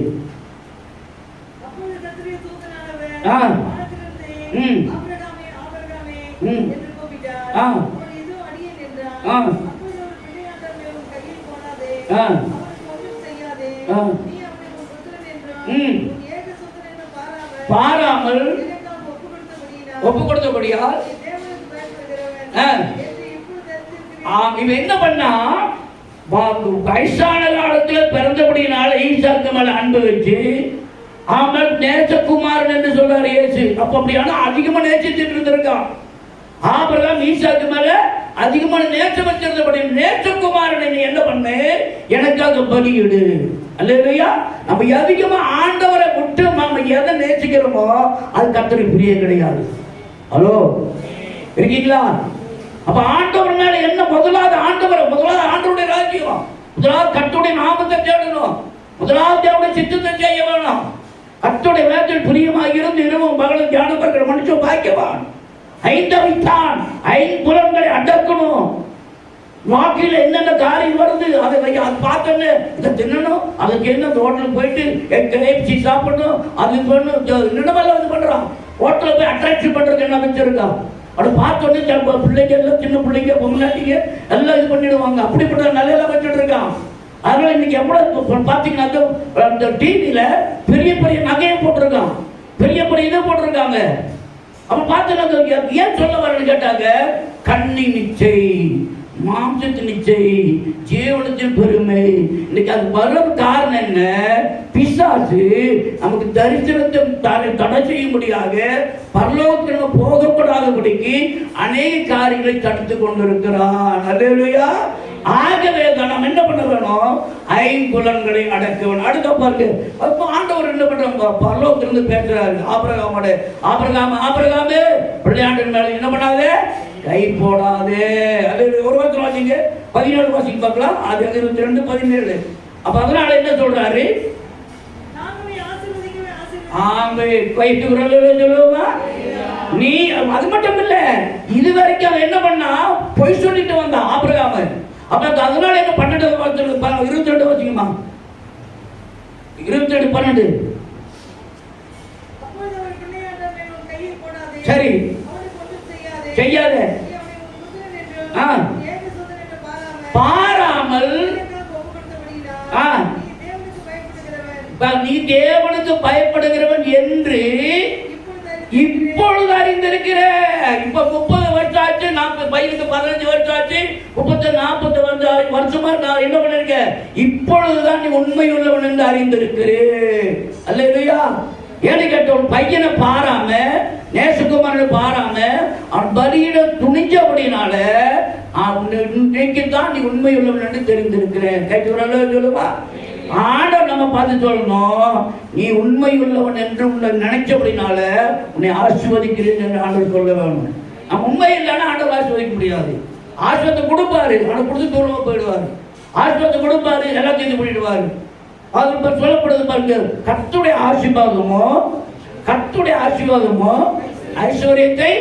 பாராமல் ஒப்பு கொடுத்தபடியால் இவன் என்ன பண்ணா, வயசான காலத்தில் பிறந்தபடினால ஈசாக்கு மேல அன்பு வச்சு அவன் நேசகுமாரன் என்று சொல்றாரு இயேசு. அப்ப அப்படியான அதிகமா நேசிச்சுட்டு இருந்திருக்கான். ஆபிரகாம் ஈசாக்கு மேல அதிகமான நேசம் வச்சிருந்தபடி நேசகுமாரனை நீ என்ன பண்ணு, எனக்காக பலியிடு. அல்லேலூயா. நம்ம அதிகமா ஆண்டவரை விட்டு நம்ம எதை நேசிக்கிறோமோ அது கர்த்தருக்கு பிரியம் கிடையாது. ஹலோ, இருக்கீங்களா? அப்ப ஆண்டவர் மேல என்ன, முதலாவது ஆண்டவருடைய ராஜ்யம், முதலாவது கர்த்தருடைய நாமத்தை தேடணும், முதலாவது அவருடைய சித்தத்தை செய்ய வேணும். கர்த்தருடைய வேதத்தில் பிரியமாக இருந்து இரவும் பகலும் தியானம் பண்ணுற மனுஷன் பாக்கியவான். ஐந்தவித்தான், ஐம்புலன்களை அடக்கணும். வாக்கில் என்னென்ன காரியம் வருது அதை பார்த்தோன்னு இதை தின்னணும், அதுக்கு என்ன ஹோட்டலுக்கு போயிட்டு KFC சாப்பிடணும், அது பண்ணணும், என்னென்னமெல்லாம் இது பண்றான். ஹோட்டலில் போய் அட்ராக்ஷன் பண்றதுக்கு என்ன வச்சிருக்கான். அதை பார்த்தோன்னே பிள்ளைங்க எல்லாம், சின்ன பிள்ளைங்க, பொம்னாட்டிங்க எல்லாம் இது பண்ணிடுவாங்க. அப்படிப்பட்ட நிலையெல்லாம் வச்சுட்டு இருக்கான். அதனால இன்னைக்கு எவ்வளவு பார்த்தீங்கன்னா அந்த டிவியில பெரிய பெரிய நகையை போட்டிருக்கான், பெரிய பெரிய இதை போட்டிருக்காங்க. அப்ப பார்த்து ஏன் சொல்ல வரேன்னு கேட்டாங்க, கண்ணி நிச்சை, மாம்சத்தின் நிச்சை, ஜீவனத்தின் பெருமை. இன்னைக்கு அது வர காரணம் என்ன? பிசாசு நமக்கு தரிசனத்தை தடை செய்ய முடியாத, பரலோகத்திற்கு போகக்கூடாதபடிக்கு அநேக காரியங்களை தடுத்து கொண்டிருக்கிறான். அல்லேலூயா. ஆகவே நம்ம என்ன பண்ண வேணும், ஐம்புலன்களை அடக்க வேணும். அடுத்த பாருங்க, அப்போ ஆண்டவர் என்ன பண்றாங்க, பரலோகத்திலிருந்து பேசுறாரு. ஆபிரகாமே பிள்ளையாண்டின் மேல என்ன பண்ணாதே, கை போடாதே. அது ஒரு வாரத்தில் வாசிங்க, 17 வாசிங்க பார்க்கலாம். அது 22, 17. அப்ப அதனால என்ன சொல்றாரு, சொல்லுவா நீ. அது மட்டும் இல்ல, இது வரைக்கும் அவன் என்ன பண்ணா, பொய் சொல்லிட்டு வந்தான் ஆபிரகாம். அப்ப அதனால என்ன 12 22 வச்சுக்கமா, 22, 12. சரி, செய்யாத, பாராமல் நீ தேவனுக்கு பயப்படுகிறவன் என்று இப்பொழுது அறிந்திருக்கிற. இப்ப 30 வருஷம் ஆச்சு, 40 பையனுக்கு 15 வருஷம் ஆச்சு, 40 வருஷமா நான் என்ன பண்ணிருக்கேன், இப்பொழுதுதான் நீ உண்மை உள்ளவன் என்று அறிந்திருக்கிறேன். அல்லேலூயா. ஏன்னு கேட்ட, ஒரு பையனை பாராம, நேசகுமாரனை பாராம அவன் பலியிட துணிஞ்ச அப்படினால இன்னைக்கு தான் நீ உண்மை உள்ளவன் என்று தெரிந்திருக்கிறேன். கேட்டு சொல்லுவா. ஆண்டவர் நம்ம பார்த்து சொல்லணும், நீ உண்மை உள்ளவன் என்று உன்னை நினைச்சபடினால உன்னை ஆசீர்வதிக்கிறேன் என்று ஆண்டவர் சொல்ல வேணும். நம்ம உண்மை இல்லைன்னா ஆண்டவர் ஆசீர்வதிக்க முடியாது. ஆசீர்வாதத்தை கொடுப்பாரு, ஆனால் கொடுத்து தூரமா போயிடுவாரு. ஆசீர்வாதத்தை கொடுப்பாரு, எல்லாத்தையும் இது பண்ணிடுவாரு. அது இப்ப சொல்லப்படுது பாருங்க, கர்த்தருடைய ஆசீர்வாதமோ ஐஸ்வர்யத்தை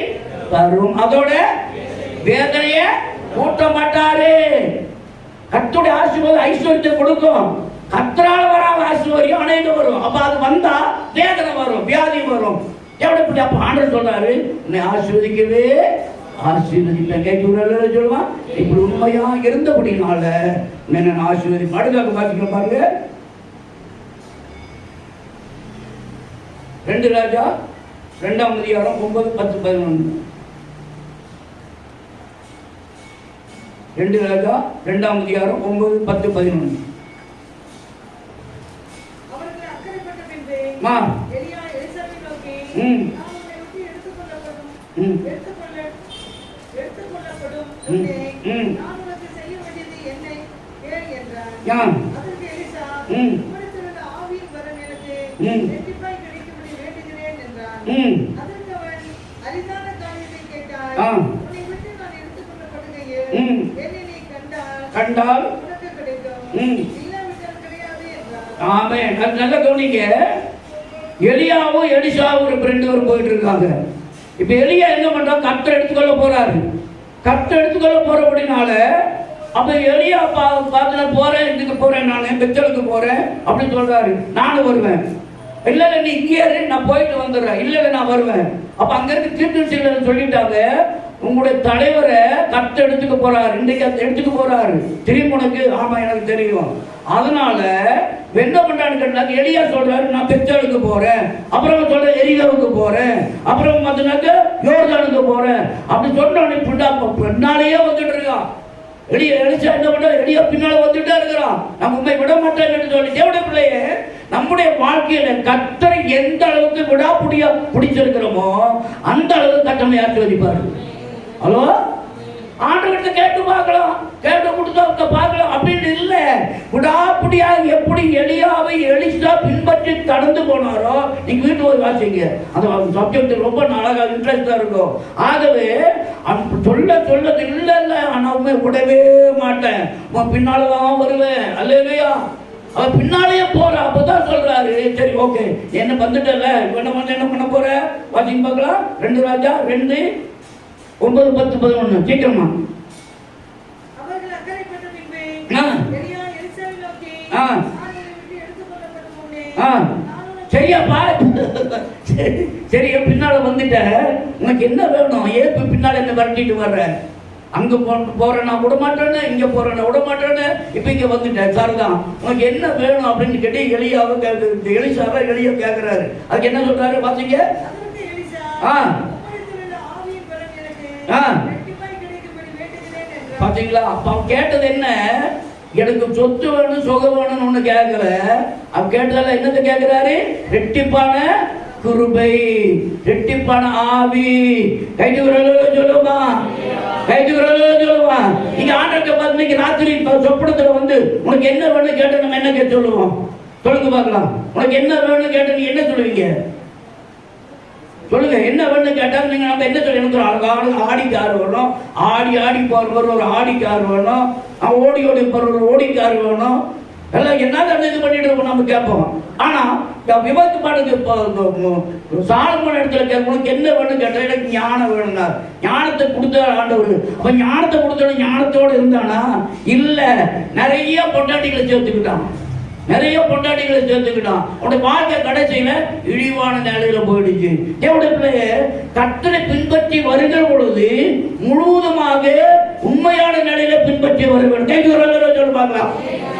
தரும், அதோட வேதனையை கூட்ட மாட்டாரு. கர்த்தருடைய ஆசீர்வாதம் ஐஸ்வர்யத்தை கொடுக்கும். கர்த்தரால வராத ஆசீர்வாதம் அநேகம் வரும். அப்ப அது வந்தா வேதனை வரும், வியாதி வரும். எப்படி அப்ப ஆண்டவர் சொல்றாரு, உன்னை ஆசீர்வதிக்கவே ஆசீர்வதிப்பேன். கேட்க சொல்லுவான். இப்படி உண்மையா இருந்தபடினால என்ன ஆசீர்வதிப்பேன். அடுத்த பாத்தீங்க பாருங்க, 2 ராஜா 2ஆம் அதிகாரம் 9, 10, 11. 2 ராஜா 2ஆம் அதிகாரம் 9, 10, 11. கண்டால் ஆமென். நல்ல கவனிங்க. எலியாவும் எலிசாவும் ரெண்டு பேரும் போயிட்டு இருக்காங்க. இப்ப எலியா என்ன பண்றான்? கர்த்தர் எடுத்துக்கொள்ள போறாரு. கர்த்தர் எடுத்துக்கொள்ள போறபடினால அப்ப எலியா பார்த்து போறேன், இதுக்கு போறேன், நான் பெத்தலுக்கு போறேன் அப்படின்னு சொல்றாரு. நானும் வருவேன். இல்ல நீ இங்கே இரு, நான் போயிட்டு வந்துடுறேன். இல்ல நான் வருவேன். அப்ப அங்க இருந்து தீர்க்கதரிசிகள் சொல்லிட்டாங்க, உங்களுடைய தலைவரை கர்த்தர் எடுத்துக்க போறாரு, இன்றைக்கு எடுத்துக்க போறாரு. திரும்பி உனக்கு ஆமா எனக்கு தெரியும். அதனால என்ன பண்றான்னு கேட்டாங்க. எலியா சொல்றாரு, நான் பெத்தலுக்கு போறேன், அப்புறம் சொல்ற எரிகாவுக்கு போறேன், அப்புறம் பார்த்தினாக்க யோர்தானுக்கு போறேன் அப்படி சொன்ன பின்னாலேயே வந்துட்டு இருக்கான். எலிசா என்ன பண்ற? எலியா பின்னால வந்துட்டே இருக்கிறான். நம்ம உண்மை விட மாட்டேன்னு சொல்லி தேவனுடைய பிள்ளையே, நம்முடைய வாழ்க்கையில கர்த்தரை எந்த அளவுக்கு விடாப்புடியா பிடிச்சிருக்கிறோமோ அந்த அளவுக்கு கர்த்தரை ஆசீர்வதிப்பாரு. ஹலோ, ஆண்டவர்கிட்ட கேட்டு பார்க்கலாம், கேட்டு கொடுத்த பார்க்கலாம் அப்படின்னு இல்ல. விடாப்புடியா எப்படி எலியாவை எலிசா பின்பற்றி கடந்து போனாரோ, நீங்க வீட்டு போய் வாசிங்க. அந்த சப்ஜெக்ட் ரொம்ப அழகா இன்ட்ரெஸ்டா இருக்கும். ஆகவே சொல்லது இல்ல ஆனா உண்மை விடவே மாட்டேன், பின்னாலதான் வருவேன். அல்லேலூயா. அவன் பின்னாலேயே போற. அப்பதான் சொல்றாரு, சரி ஓகே என்ன வந்துட்டல, என்ன பண்ண போற வாசிங்க பார்க்கலாம். 2 ராஜா 2 9 10 11 சீக்கிரமா. சரியாப்பா, சரி பின்னால வந்துட்ட, உனக்கு என்ன வேணும்? ஏன் பின்னால என்ன விரட்டிட்டு வர்ற? அங்க போறேன்னா விட மாட்டேன்னு, இங்க போறேன்னா விட மாட்டேன்னு, இப்ப இங்க வந்துட்டேன். சார்தான் உனக்கு என்ன வேணும் அப்படின்னு கேட்டு எலியாவை கேட்குறது. எலிசாவை எலியா கேட்கிறாரு. அதுக்கு என்ன சொல்றாரு வாசிங்க. பாத்தீங்களா? அப்ப அவன் கேட்டது என்ன? எனக்கு சொத்து வேணும், சுகம் வேணும்னு ஒண்ணு கேட்கல. அவன் கேட்டதால என்னத்தை கேட்கிறாரு? ரெட்டிப்பான கிருபை, ரெட்டிப்பான ஆவி. கைது சொல்லுமா, கைது சொல்லுவா. நீங்க ஆண்டவர்கிட்ட பார்த்து ராத்திரி சொப்பனத்துல வந்து உனக்கு என்ன வேணும் கேட்ட நம்ம என்ன கேட்டு சொல்லுவோம்? சொல்லுங்க பார்க்கலாம். உனக்கு என்ன வேணும் கேட்ட நீங்க என்ன சொல்லுவீங்க? சொல்லுங்க. என்ன வேணும் கேட்டாலும் நீங்க நம்ம என்ன சொல்லி எனக்கு அழகான ஆடிக்கார் வேணும், ஆடி ஆடி போற ஒரு ஆடிக்கார் வேணும், ஓடி ஓடி போற ஒரு ஓடிக்கார் வேணும். எல்லாம் என்ன இது பண்ணிட்டு இருக்கோம் நம்ம கேட்போம். ஆனா விபத்து பாடுக்கு சாலமோன் இடத்துல கேட்க உனக்கு என்ன வேணும் கேட்டா எனக்கு ஞானம் வேணும்னா ஞானத்தை கொடுத்த ஆண்டவர். அப்ப ஞானத்தை கொடுத்த ஞானத்தோடு இருந்தானா? இல்ல, நிறைய பொண்டாட்டிகளை சேர்த்துக்கிட்டான், நிறைய பொண்டாட்டிகளை சேர்த்துக்கிட்டான். அவனுடைய வாழ்க்கை கடைசியில இழிவான நிலையில போயிடுச்சு. தேவனுடைய பிள்ளைய கர்த்தரை பின்பற்றி வருகிற பொழுது முழுவதுமாக உண்மையான நிலையில பின்பற்றி வருவேன். சொல்லுவாங்களா?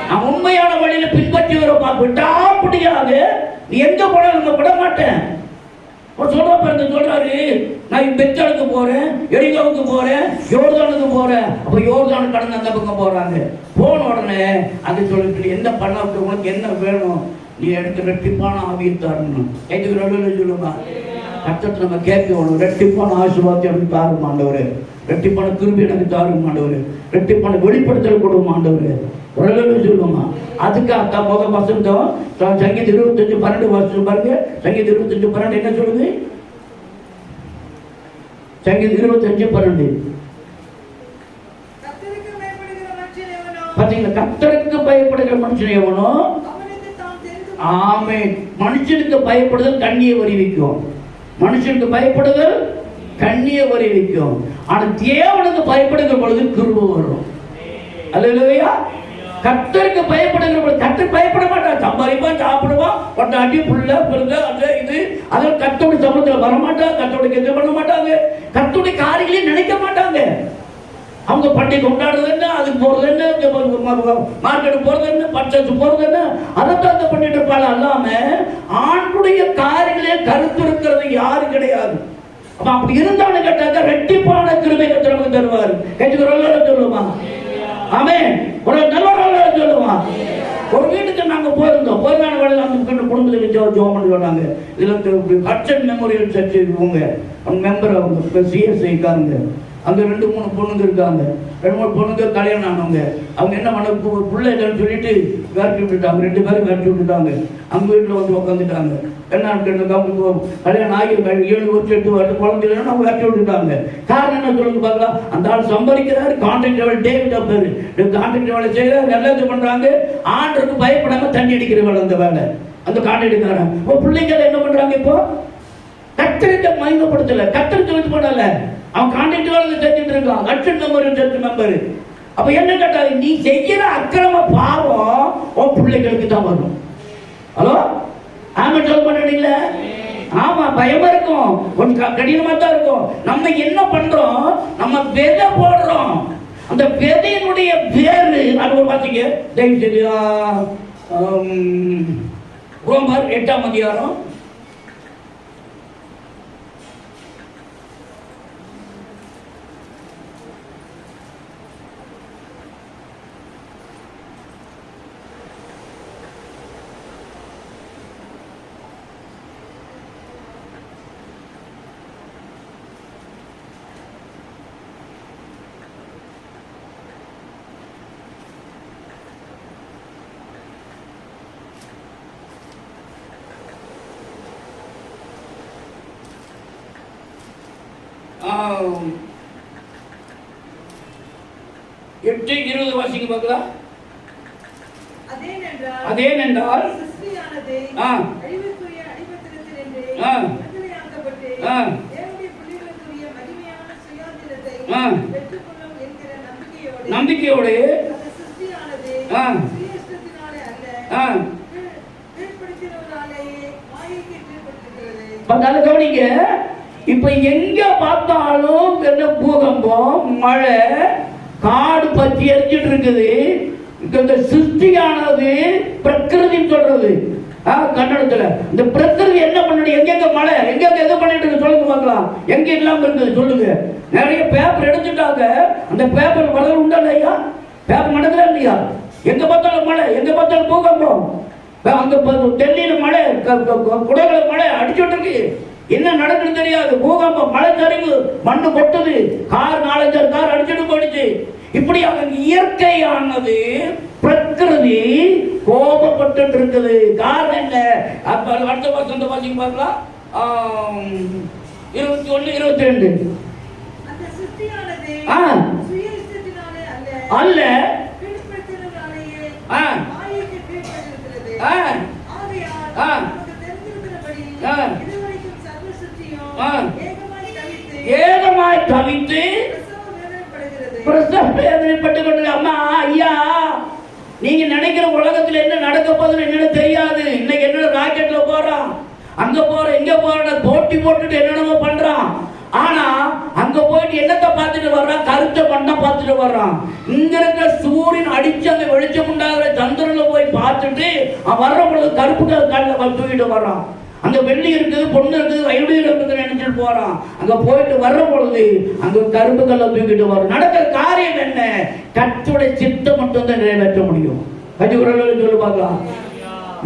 நான் உண்மையான வழியில பின்பற்றி வருவா. விடாப்படியாக நீ எங்க போன நம்ம விட மாட்டேன். சொல்றாரு, நான் பெத்தலுக்கு போறேன், எரிகாவுக்கு போறேன், யோர்தானுக்கு போறேன். அப்ப யோர்தான் கடந்து அந்த பக்கம் போறாங்க. போன உடனே அது சொல்லிட்டு என்ன பண்ண, உனக்கு என்ன வேணும்? நீ எனக்கு ரெட்டிப்பான ஆவியை தரணும். எதுக்கு சொல்லுமா? கர்த்தர் நம்ம கேட்கணும், ரெட்டிப்பான ஆசீர்வாதத்தை எனக்கு தாரும் ஆண்டவரே, ரெட்டிப்பான கிருபை எனக்கு தாரும் ஆண்டவரே, ரெட்டிப்பான வெளிப்படுத்தல் கொடுக்கும் ஆண்டவரே சொல்லுமா. அதுக்காக முதல் வசந்தம் சங்கீதம் 25:12 வருஷம் பாருங்க. சங்கீதம் 25:12 என்ன சொல்லுது? சங்கீதம் 25:12 பாத்தீங்களா? கர்த்தருக்கு பயப்படுகிற மனுஷன் எவனோ? ஆமென். மனுஷனுக்கு பயப்படுதல் கண்ணியை வருவிக்கும், மனுஷனுக்கு பயப்படுதல் கண்ணியை வருவிக்கும். ஆனா தேவனுக்கு பயப்படுகிற பொழுது கிருபை வரும். அல்லேலூயா. கர்த்தருக்கு பயப்படுகிற பொழுது, கர்த்தர் பயப்பட மாட்டான், சம்பாதிப்பான், சாப்பிடுவான், கொண்டாட்டி புள்ள பிறந்த அது இது அதில் கர்த்தருடைய சம்பளத்தில் வரமாட்டாங்க, கர்த்தருடைய எது பண்ண மாட்டாங்க, கர்த்தருடைய காரியங்களையும் நினைக்க மாட்டாங்க. அவங்க பண்டிகை கொண்டாடுறது என்ன, அதுக்கு போறது என்ன, மார்க்கெட் போறது என்ன, பர்ச்சேஸ் போறது என்ன, அதைத்தான் பண்ணிட்டு இருப்பாங்க. அல்லாம ஆண்டுடைய காரியங்களே கருத்து இருக்கிறது யாரும் கிடையாது. அப்படி இருந்தாலும் கேட்டாக்க ரெட்டிப்பான கிருபை கர்த்தர் தருவார். கேட்டுக்கிறோம் சொல்லுமா? ஆமென். ஒரு நல்ல சொல்லுவான். ஒரு வீட்டுக்கு நாங்க போயிருந்தோம், போயிருந்தான வேலையில் அந்த குடும்பத்துக்கு ஜோம் பண்ணி வந்தாங்க. இதுல ஹட்சன் மெமோரியல் சர்ச் இவங்க மெம்பர், அவங்க சிஎஸ்ஐக்காரங்க. அங்கே 2-3 பொண்ணுங்க இருக்காங்க. 2-3 பொண்ணுங்க கல்யாணம் ஆனவங்க. அவங்க என்ன பண்ண பிள்ளை இல்லைன்னு சொல்லிட்டு விரட்டி விட்டுட்டாங்க. 2 பேரும் விரட்டி விட்டுட்டாங்க. அவங்க வீட்டில் வந்து உட்காந்துட்டாங்க. என்ன கல்யாணம் ஆகி 7 வருஷம் 8 வருஷம் குழந்தை இல்லைன்னு அவங்க விரட்டி விட்டுட்டாங்க. காரணம் என்ன சொல்லுங்க பார்க்கலாம். அந்த ஆள் சம்பாதிக்கிறாரு, கான்ட்ராக்ட் வேலை, டேவிட் பேரு கான்ட்ராக்ட் வேலை செய்யறாரு, நல்லது பண்றாங்க. ஆண்டுக்கு பயப்படாம தண்ணி அடிக்கிற வேலை அந்த வேலை. அந்த கான்ட்ராக்டுக்காரன் பிள்ளைங்க என்ன பண்றாங்க? இப்போ கத்தரிக்க மயங்கப்படுத்தல, கத்தரி சொல்லிட்டு போடல, அவன் கான்ட்ராக்ட் வேலை செஞ்சுட்டு இருக்கான். Search member. அப்ப என்ன கேட்டாரு, நீ செய்யற அக்கிரம பாவம் உன் பிள்ளைகளுக்கு தான் வரும். ஹலோ, ஆமா சொல்ல மாட்டீங்களா? ஆமா, பயமா இருக்கும், கொஞ்சம் கடினமா தான் இருக்கும். நம்ம என்ன பண்றோம்? நம்ம விதை போடுறோம். அந்த விதையினுடைய வேறு அது பாத்தீங்க. தயவு செய்து ரோமர் 8ஆம் அதிகாரம் 8:20 வாசிங்க பார்க்கலாம். அதேனென்றால் நம்பிக்கையோடு கவனிங்க. இப்ப எங்க பார்த்தாலும் என்ன பூகம்பம், மழை, காடு பற்றி எரிஞ்சிட்டு இருக்குது. இந்த சிருஷ்டியானது பிரகிருதி சொல்றது கன்னடத்துல. இந்த பிரகிருதி என்ன பண்ணணும்? எங்கெங்க மழை, எங்கெங்க எது பண்ணிட்டு இருக்கு சொல்லுங்க பார்க்கலாம். எங்க இல்லாம இருக்குது சொல்லுங்க. நிறைய பேப்பர் எடுத்துட்டாங்க. அந்த பேப்பர் வளர உண்டா இல்லையா? பேப்பர் நடக்குதா இல்லையா? எங்க பார்த்தாலும் மழை, எங்க பார்த்தாலும் பூகம்பம். அங்க டெல்லியில மழை, குடகுல மழை அடிச்சுட்டு இருக்கு. என்ன நடக்குன்னு தெரியாது. பூகம்பம், மழை சரிவு, மண்ணு கொட்டுது, கார் 4-5 கார் அடிச்சுட்டு போயிடுச்சு. இப்படி அவங்க இயற்கையானது பிரகிருதி கோபப்பட்டு இருக்குது. காரணம் என்ன? அடுத்த வருஷம் வாசிங்க பார்க்கலாம். 21-22 அல்ல ஏகமாய் தவித்து பிரசவப்பட்டுக் கொண்டு. அம்மா ஐயா, நீங்க நினைக்கிற உலகத்துல என்ன நடக்க போகுதுன்னு என்னன்னு தெரியாது. இன்னைக்கு என்ன ராக்கெட்ல போறான், அங்க போற, இங்க போற, போட்டி போட்டுட்டு என்னென்னமோ பண்றான். ஆனா அங்க போயிட்டு என்னத்தை பார்த்துட்டு வர்றான்? கருத்த மண்ணை பார்த்துட்டு வர்றான். இங்க இருக்கிற சூரியன் அடிச்சு அந்த வெளிச்சம் உண்டாகிற சந்திரன்ல போய் பார்த்துட்டு அவன் வர்ற பொழுது கருப்பு காலில் தூக்கிட்டு வர்றான். அங்க வெள்ளி இருக்குது, பொண்ணு இருக்குது, வயலுடைய இருக்குது நினைச்சிட்டு போறான். அங்க போயிட்டு வர்ற பொழுது அங்க கருப்பு கல்ல தூக்கிட்டு வரும். நடக்கிற காரியம் என்ன? கர்த்தருடைய சித்தம் மட்டும் தான் நிறைவேற்ற முடியும். சொல்லி பார்க்கலாம்.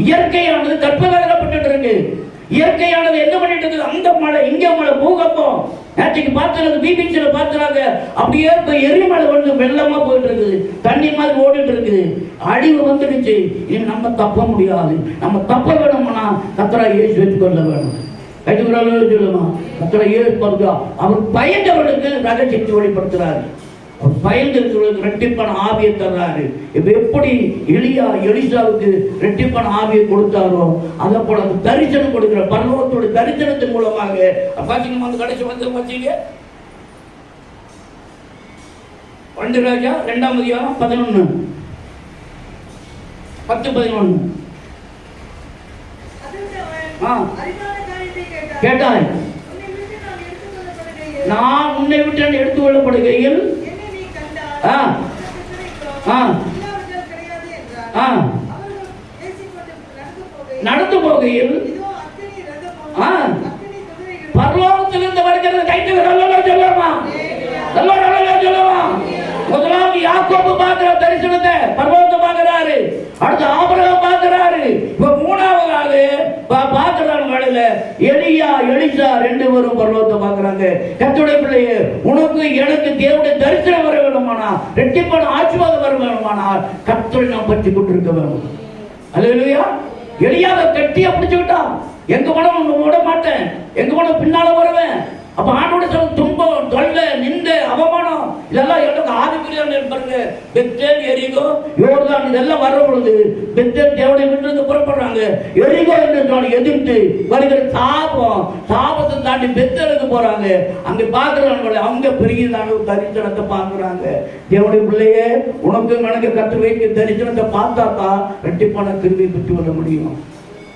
இயற்கையானது கற்பகப்பட்டு இருக்கு. இயற்கையானது என்ன பண்ணிட்டு இருக்குது? அங்க மழை, இங்க மழை, பூகம்பம். நேற்றுக்கு பார்த்துறது பிபிசியில பார்த்துறாங்க. அப்படியே எரிமலை வந்து வெள்ளமா போயிட்டு இருக்குது, தண்ணி மாதிரி ஓடிட்டு இருக்குது. அழிவு வந்துடுச்சு. இனி நம்ம தப்ப முடியாது. நம்ம தப்ப வேணும்னா கர்த்தரை இயேசு ஏற்றுக்கொள்ள வேணும். சொல்லுமா? கர்த்தரை இயேசு அவர் பயந்தவர்களுக்கு ரகசியத்தை வெளிப்படுத்துறாரு. அவர் பயந்திருக்கிறவர்களுக்கு இரட்டிப்பான ஆவியை தர்றாரு. எப்படி எலிசாவுக்கு இரட்டிப்பான ஆவியை கொடுத்தாரோ அதை போல அந்த தரிசனம் கொடுக்கிற பரலோகத்தோட தரிசனத்தின் மூலமாக பாத்தீங்கன்னா வந்து கடைசி வந்து பார்த்தீங்க 2 ராஜா 2ஆம் அதிகாரம் 11-10-11 கேட்டாய், நான் உன்னை விட்டு எடுத்துக் கொள்ளப்படுகையில் நடந்து போகையில் பரலோகத்திலிருந்து வருகிறது. கைட்டு சொல்லலாமா? சொல்லலாமா? முதலாவது யாக்கோபு பார்க்கிற தரிசனத்தை பரலோகத்தை பார்க்கிறாரு. அடுத்து ஆபிரகாம் பார்க்கிறாரு. இப்ப 3வது பார்க்கிறாரு. வேளையில எலியா எலிசா ரெண்டு பேரும் பரலோகத்தை பார்க்கறாங்க. கர்த்தருடைய பிள்ளையே, உனக்கு எனக்கு தேவனுடைய தரிசனம் வர வேண்டுமானா, ரெட்டிப்பான ஆசீர்வாதம் வர வேண்டுமானா, கர்த்தரை நாம் பற்றி கொண்டிருக்க வேண்டும். அல்லேலூயா. எலியாவை கட்டியா பிடிச்சுக்கிட்டான். எங்க போனா உங்க விட மாட்டேன், எங்க போனா பின்னால வருவேன். அப்ப ஆண்டோட சொல்ல துன்பம், தொல்லை, நிந்தை, அவமானம் இதெல்லாம் எனக்கு ஆதிக்குரிய பாருங்க. பெத்தேல், எரிகோ, யோர்தான் இதெல்லாம் வர்ற பொழுது பெத்தேல் தேவனை விட்டு புறப்படுறாங்க. எரிகோ என்று எதிர்த்து வருகிற சாபத்தை தாண்டி பெத்தேலுக்கு போறாங்க. அங்க பாக்குறாங்க, அவங்க பெரியதான தரிசனத்தை பாக்குறாங்க. தேவனுடைய பிள்ளையே, உனக்கு எனக்கு கற்று வைக்க தரிசனத்தை பார்த்தாதான் ரெட்டிப்பான கிருபையை பெற்று வர முடியும்.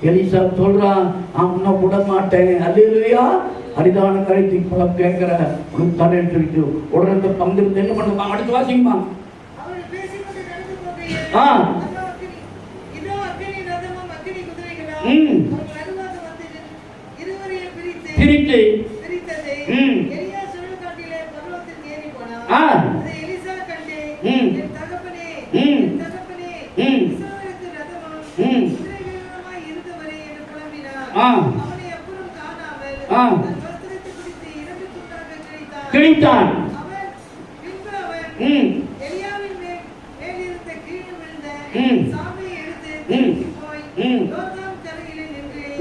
எலிசா சொல்றான், நான் விட மாட்டேன். அல்லேலூயா. அரிதான கரைத்தி பழம் கேட்கிற உனக்கு தடை சொல்லிட்டு உடனே இந்த பங்கிருந்து என்ன பண்ணுவாங்க? அடுத்து வாசிக்குமா? பிரித்து கிழித்தான்.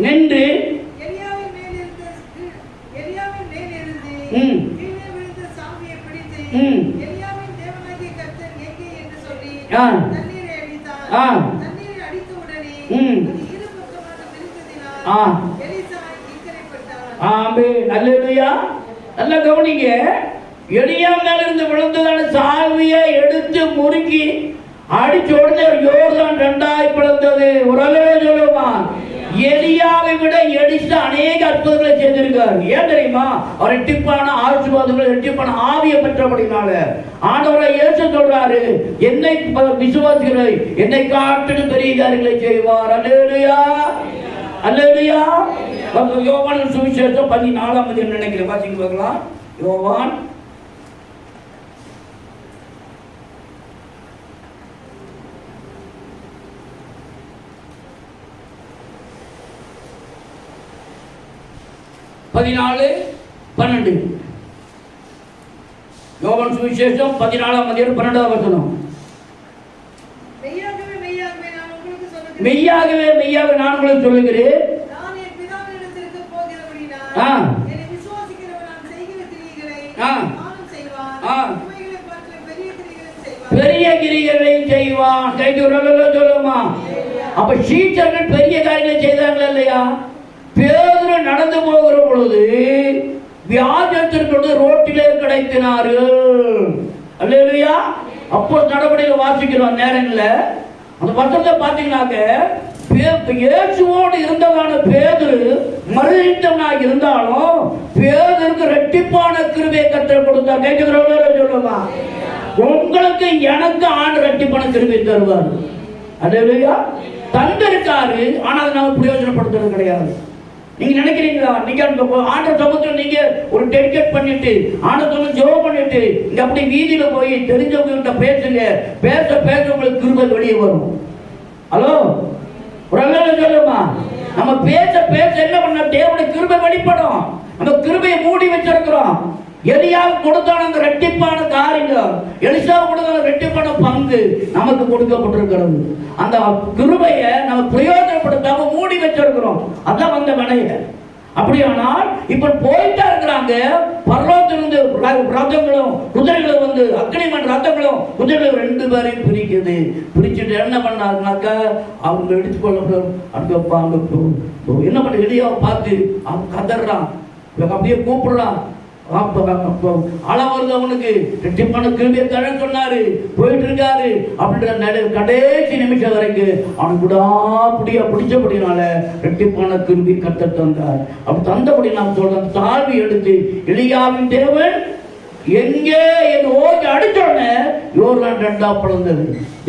நின்று நல்ல கவனிங்க. எலியா மேல இருந்து விழுந்ததான சாவியை எடுத்து முறுக்கி அடிச்ச உடனே யோர்தான் ரெண்டாய் பிளந்தது. உடனே சொல்லுவான், எலியாவை விட எலிசா அநேக அற்புதங்களை செய்திருக்கார். ஏன் தெரியுமா? அவர் ரெட்டிப்பான ஆசீர்வாதங்கள், ரெட்டிப்பான ஆவியை பெற்றபடினால. ஆண்டவரை இயேசு சொல்றாரு, என்னை விசுவாசிகளை என்னை காட்டிலும் பெரிய காரியங்களை செய்வார். அல்லேலூயா, அல்லேலூயா. யோவான் சுவிசேஷம் 14ஆம் அதிகாரம் நினைக்கிறேன், வாசிங்க பார்க்கலாம். யோவான் 14:12. யோவான் சுவிசேஷம் 14ஆம் அதிகாரம் 12ஆம் வசனம். மெய்யாகவே மெய்யாகவே நான் உங்களுக்கு சொல்லுகிறேன், பெரிய கிரிகளை செய்வான். சொல்லுமா? அப்ப சீச்சர்கள் பெரிய காரியங்களை செய்தாங்களா இல்லையா? பேதுரு நடந்து போகிற பொழுது வியாஜத்திற்கு ரோட்டிலே கிடைத்தினார்கள். அல்லேலூயா. அப்போ நடவடிக்கையில் வாசிக்கிறோம் நேரங்கள்ல அந்த வசனத்தை பார்த்தீங்கன்னாக்க, இயேசுவோடு இருந்ததான பேதுரு மறுத்தவனாக இருந்தாலும் பேதுருக்கு ரெட்டிப்பான கிருபையை கர்த்தர் கொடுத்தார். கேட்கிறவங்கள சொல்லுமா? உங்களுக்கு எனக்கு ஆண்டு ரெட்டிப்பான கிருபை தருவார். அல்லேலூயா. தந்திருக்காரு, ஆனால் நாம பிரயோஜனப்படுத்துறது கிடையாது. நீங்க நினைக்கிறீங்களா? நீங்க ஆண்டவர் சமூகத்தில் நீங்க ஒரு டெடிகேட் பண்ணிட்டு ஆண்டவர் ஜெபம் பண்ணிட்டு இங்க அப்படி வீதியில போய் தெரிஞ்சவங்க பேசுங்க, பேச பேச உங்களுக்கு கிருபை வெளியே வரும். ஹலோ, ஒரு சொல்லுமா? நம்ம பேச பேச என்ன பண்ண, தேவனுடைய கிருபை வெளிப்படும். நம்ம கிருபையை மூடி வச்சிருக்கிறோம். எலியாவுக்கு கொடுத்தான அந்த ரெட்டிப்பான காரியங்கள், எலிசாவுக்கு கொடுத்தான ரெட்டிப்பான பங்கு நமக்கு கொடுக்கப்பட்டிருக்கிறது. அந்த கிருபையை நம்ம பிரயோஜனப்படுத்தாம மூடி வச்சிருக்கிறோம். அதான் வந்த வினைய. அப்படியானால் இப்ப போயிட்டா இருக்கிறாங்க. பர்வத்திலிருந்து ரதங்களும் குதிரைகளும் வந்து அக்னிமன் ரதங்களும் குதிரைகளும் ரெண்டு பேரையும் பிரிக்குது. பிரிச்சுட்டு என்ன பண்ணாருனாக்கா, அவங்க எடுத்துக்கொள்ள என்ன பண்ண, எலியாவை பார்த்து அவன் கதறான், அப்படியே கூப்பிடுறான். அளவு அவனுக்கு ரெட்டிப்பான கிருபையை தர சொன்னாரு, போயிட்டு இருக்காரு. அப்படின்ற கடைசி நிமிஷம் வரைக்கும் அவனுக்கு விடாப்படியா பிடிச்சபடினால ரெட்டிப்பான கிருபை கத்த தந்தார். அப்படி தந்தபடி நாம் சொல்றோம், சாவி எடுத்து எலியாவின் தேவன் எங்கே என்று ஓகே அடிச்சோடனே யோர்தான் ரெண்டா பிளந்தது.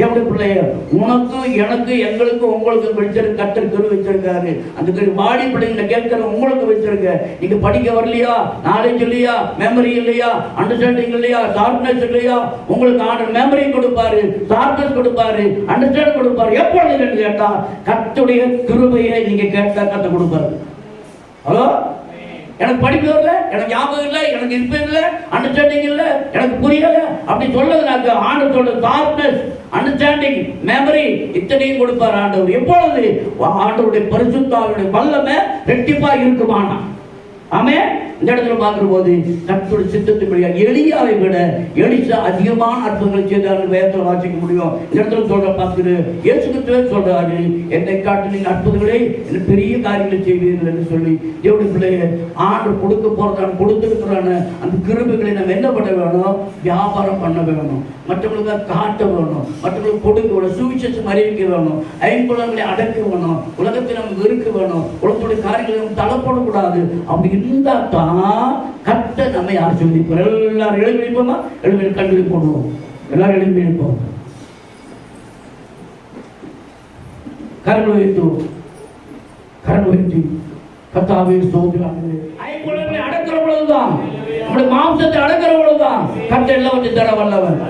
எப்படி பிள்ளைய, உனக்கு எனக்கு எங்களுக்கு உங்களுக்கு வச்சிருக்க கத்தர் கரு வச்சிருக்காரு. அந்த கரு வாடி பிள்ளைங்க கேட்கிற உங்களுக்கு வச்சிருக்க. நீங்க படிக்க வரலையா, நாலேஜ் இல்லையா, மெமரி இல்லையா, அண்டர்ஸ்டாண்டிங் இல்லையா, ஷார்ப்னஸ் இல்லையா, உங்களுக்கு ஆர்டர் மெமரி கொடுப்பாரு, ஷார்ப்னஸ் கொடுப்பாரு, அண்டர்ஸ்டாண்ட் கொடுப்பாரு. எப்பொழுது கேட்டா கர்த்தருடைய கிருபையை நீங்க கேட்டா கத்த கொடுப்பாரு. ஹலோ, எனக்கு படிப்பு வரல, எனக்கு ஞாபகம் இல்லை, எனக்கு இருப்பு இல்லை, அண்டர்ஸ்டாண்டிங் இல்லை, எனக்கு புரியல அப்படி சொல்லதுனாக்க ஆண்டவர் சொல்ற டார்க்னஸ், அண்டர்ஸ்டாண்டிங், மெமரி இத்தனையும் கொடுப்பார் ஆண்டவர். எப்பொழுது ஆண்டவருடைய பரிசுத்த ஆவியுடைய வல்லமை ரெட்டிப்பா இருக்குமானா. ஆமே. இந்த இடத்துல பார்க்கிற போது கர்த்தருடைய சித்தத்தின்படியா எலியாவை விட எலிசா அதிகமான அற்புதங்களை செய்தார் வேதத்தில் வாசிக்க முடியும். இந்த இடத்துல சொல்ற பார்த்துட்டு இயேசு கிறிஸ்துவே சொல்றாரு, என்னை காட்டு நீங்க அற்புதங்களே என்ன பெரிய காரியங்களை செய்வீர்கள் என்று சொல்லி தேவனுடைய பிள்ளைய ஆண்டவர் கொடுக்க போறதான கொடுத்துருக்கிறான அந்த கிருபைகளை நம்ம என்ன பண்ண வேணும்? வியாபாரம் பண்ண வேணும், மற்றவங்களுக்கு காட்ட வேணும், மற்றவங்களுக்கு கொடுக்க வேணும், சுவிசேஷம் அறிவிக்க வேணும், ஐம்புலங்களை அடக்க வேணும், உலகத்தை நமக்கு இருக்க வேணும், உலகத்துடைய காரியங்களை நம்ம தலை போடக்கூடாது. அப்படி இருந்தா தான் கர்த்தர் நம்மை ஆசீர்வதிப்பார். எல்லாரும் எழுதி வைப்போமா? எழுதி கல்வி போடுவோம். எல்லாரும் எழுதி வைப்போம். கரங்கள் வைத்து கர்த்தாவே ஸ்தோத்திரம். ஐம்புலங்களை அடக்கிற பொழுதுதான், நம்முடைய மாம்சத்தை அடக்கிற பொழுதுதான் கர்த்தர் எல்லாம் வச்சு தர வல்லவர்.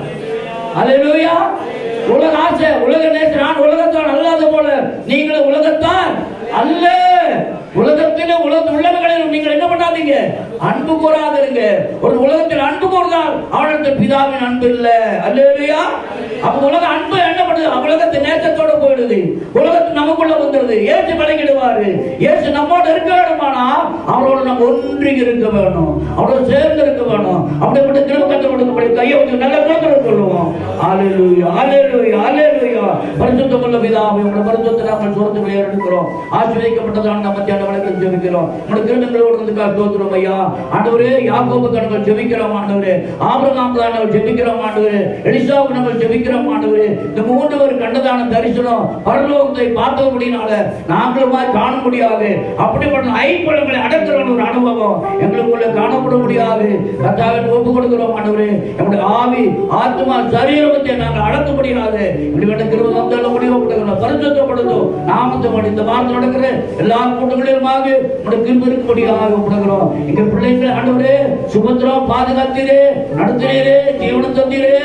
அல்லேலூயா. உலக ஆசை, உலக நேசம், நான் உலகத்தான் அல்லாத போல நீங்களும் உலகத்தான் அல்ல. உலகத்தில் உள்ளவர்களில் நீங்கள் என்ன பண்ணாதீங்க? அன்பு கூறாதீங்க. ஒரு உலகத்தில் அன்பு கூர்ந்தால் அவனிடத்தில் பிதாவின் அன்பு இல்லை. அல்லேலூயா. அப்ப உலக அன்பு என்ன பண்ணுது? உலகத்தின் நேசத்தோட போயிடுது, உலகத்து நமக்குள்ள வந்துடுது. ஏசு விலகிடுவாரு. ஏசு நம்மோட இருக்க வேணுமானா அவரோட நம்ம ஒன்றி இருக்க வேணும், அவரோட சேர்ந்து இருக்க வேணும். அப்படிப்பட்ட திருக்கத்தை கொடுக்கப்படி கையை வச்சு நல்ல கோத்திரம் சொல்லுவோம். அல்லேலூயா, அல்லேலூயா, அல்லேலூயா. பரிசுத்தமுள்ள பிதாவே, உங்களுடைய பரிசுத்த நாம சோர்த்து எடுக்கிறோம். ஆசீர்வதிக்கப்பட்டதான நம்ம வழக்கம் ஜெபிக்கிறோம். உங்களுடைய கிருபைகளோடு இருந்துக்காக ஸ்தோத்திரம் ஐயா. ஆண்டவரே, யாக்கோபுக்கு நாங்கள் ஜெபிக்கிறோம் ஆண்டவரே, ஆபிரகாமுக்கு நாங்கள் ஜெபிக்கிறோம் ஆண்டவரே, எலிசாவுக்கு நாங்கள் ஜெபிக்கிறோம் ஆண்டவரே. இந்த மூன்று பேர் கண்டதான தரிசனம் பரலோகத்தை பார்த்தபடினால நாங்களுமாய் காண முடியாது. அப்படிப்பட்ட ஐம்புலங்களை அடக்கிற ஒரு அனுபவம் எங்களுக்குள்ள காணப்பட முடியாது. கர்த்தாவே ஒப்பு கொடுக்கிறோம் ஆண்டவரே. எங்களுடைய ஆவி, ஆத்மா, சரீரத்தை நாங்கள் அடக்க முடியாது. இப்படிப்பட்ட கிருபை வந்தாலும் முடிவு கொடுக்கிறோம். பரிசுத்தப்படுத்தும் நாமத்தை இந்த வார்த்தை நடக்கிற எல்லா கூட்டங்களும் இருக்கும்படியாக கொடுக்கிறோம். எங்க பிள்ளைகளை ஆண்டவரே சுபத்திரம் பாதுகாத்தீரே, நடத்தினீரே, ஜீவனம் தந்தீரே,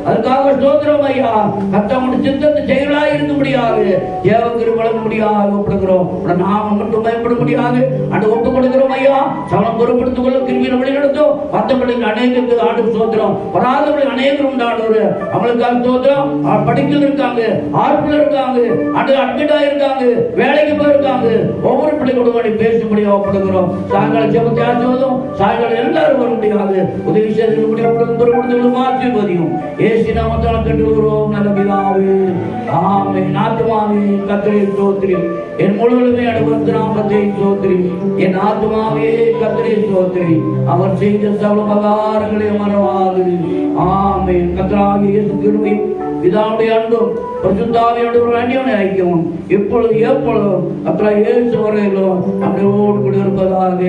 அதுக்காக ஸ்தோத்திரம் ஐயா. கர்த்தருடைய சித்தத்தை செயலாய் இருக்கும்படியாக தேவகிரு வழங்கும்படியாக கொடுக்கிறோம். நாம மட்டும் பயப்பட முடியாது அந்த ஒப்பு கொடுக்கிறோம் ஐயா. சமம் பொறுப்படுத்திக் கொள்ள கிருபையை வழி நடத்தும். மற்ற பிள்ளைகள் அநேகருக்கு ஆண்டு ஸ்தோத்திரம், வராதவர்கள் அநேகர் உண்டானவர். அவங்களுக்காக ஸ்தோத்திரம். படிக்கல இருக்காங்க, ஆர்ப்பில் இருக்காங்க, அட்மிட் ஆயிருக்காங்க, வேலைக்கு போயிருக்காங்க. ஒவ்வொரு பிள்ளைகளோட பேசும்படியாக ஒப்படுகிறோம். சாயங்கால ஜெபத்தை ஆசீர்வதியும். சாயங்காலம் எல்லாரும் வர முடியாது. உதவி செய்து ஆசீர்வதியும். இயேசு நாமத்தால் கேட்டுக்கிறோம் நல்ல பிதாவே, ஆமென். ஆத்துமாவே கர்த்தரை ஸ்தோத்திரி, என் முழுவதுமே அனுபவத்து நாமத்தை ஸ்தோத்திரி. என் ஆத்துமாவே கர்த்தரை ஸ்தோத்திரி, அவர் செய்த சகல உபகாரங்களை மறவாது. ஆமென். கர்த்தராகிய இயேசு கிருபை, பிதாவுடைய அன்பும் பரிசுத்த ஆவியோடு அந்யோன்ய ஐக்கியமும் இப்பொழுது எப்பொழுதும் கர்த்தராகிய இயேசு வரையிலும் நம்மோடு கூட இருப்பதாக.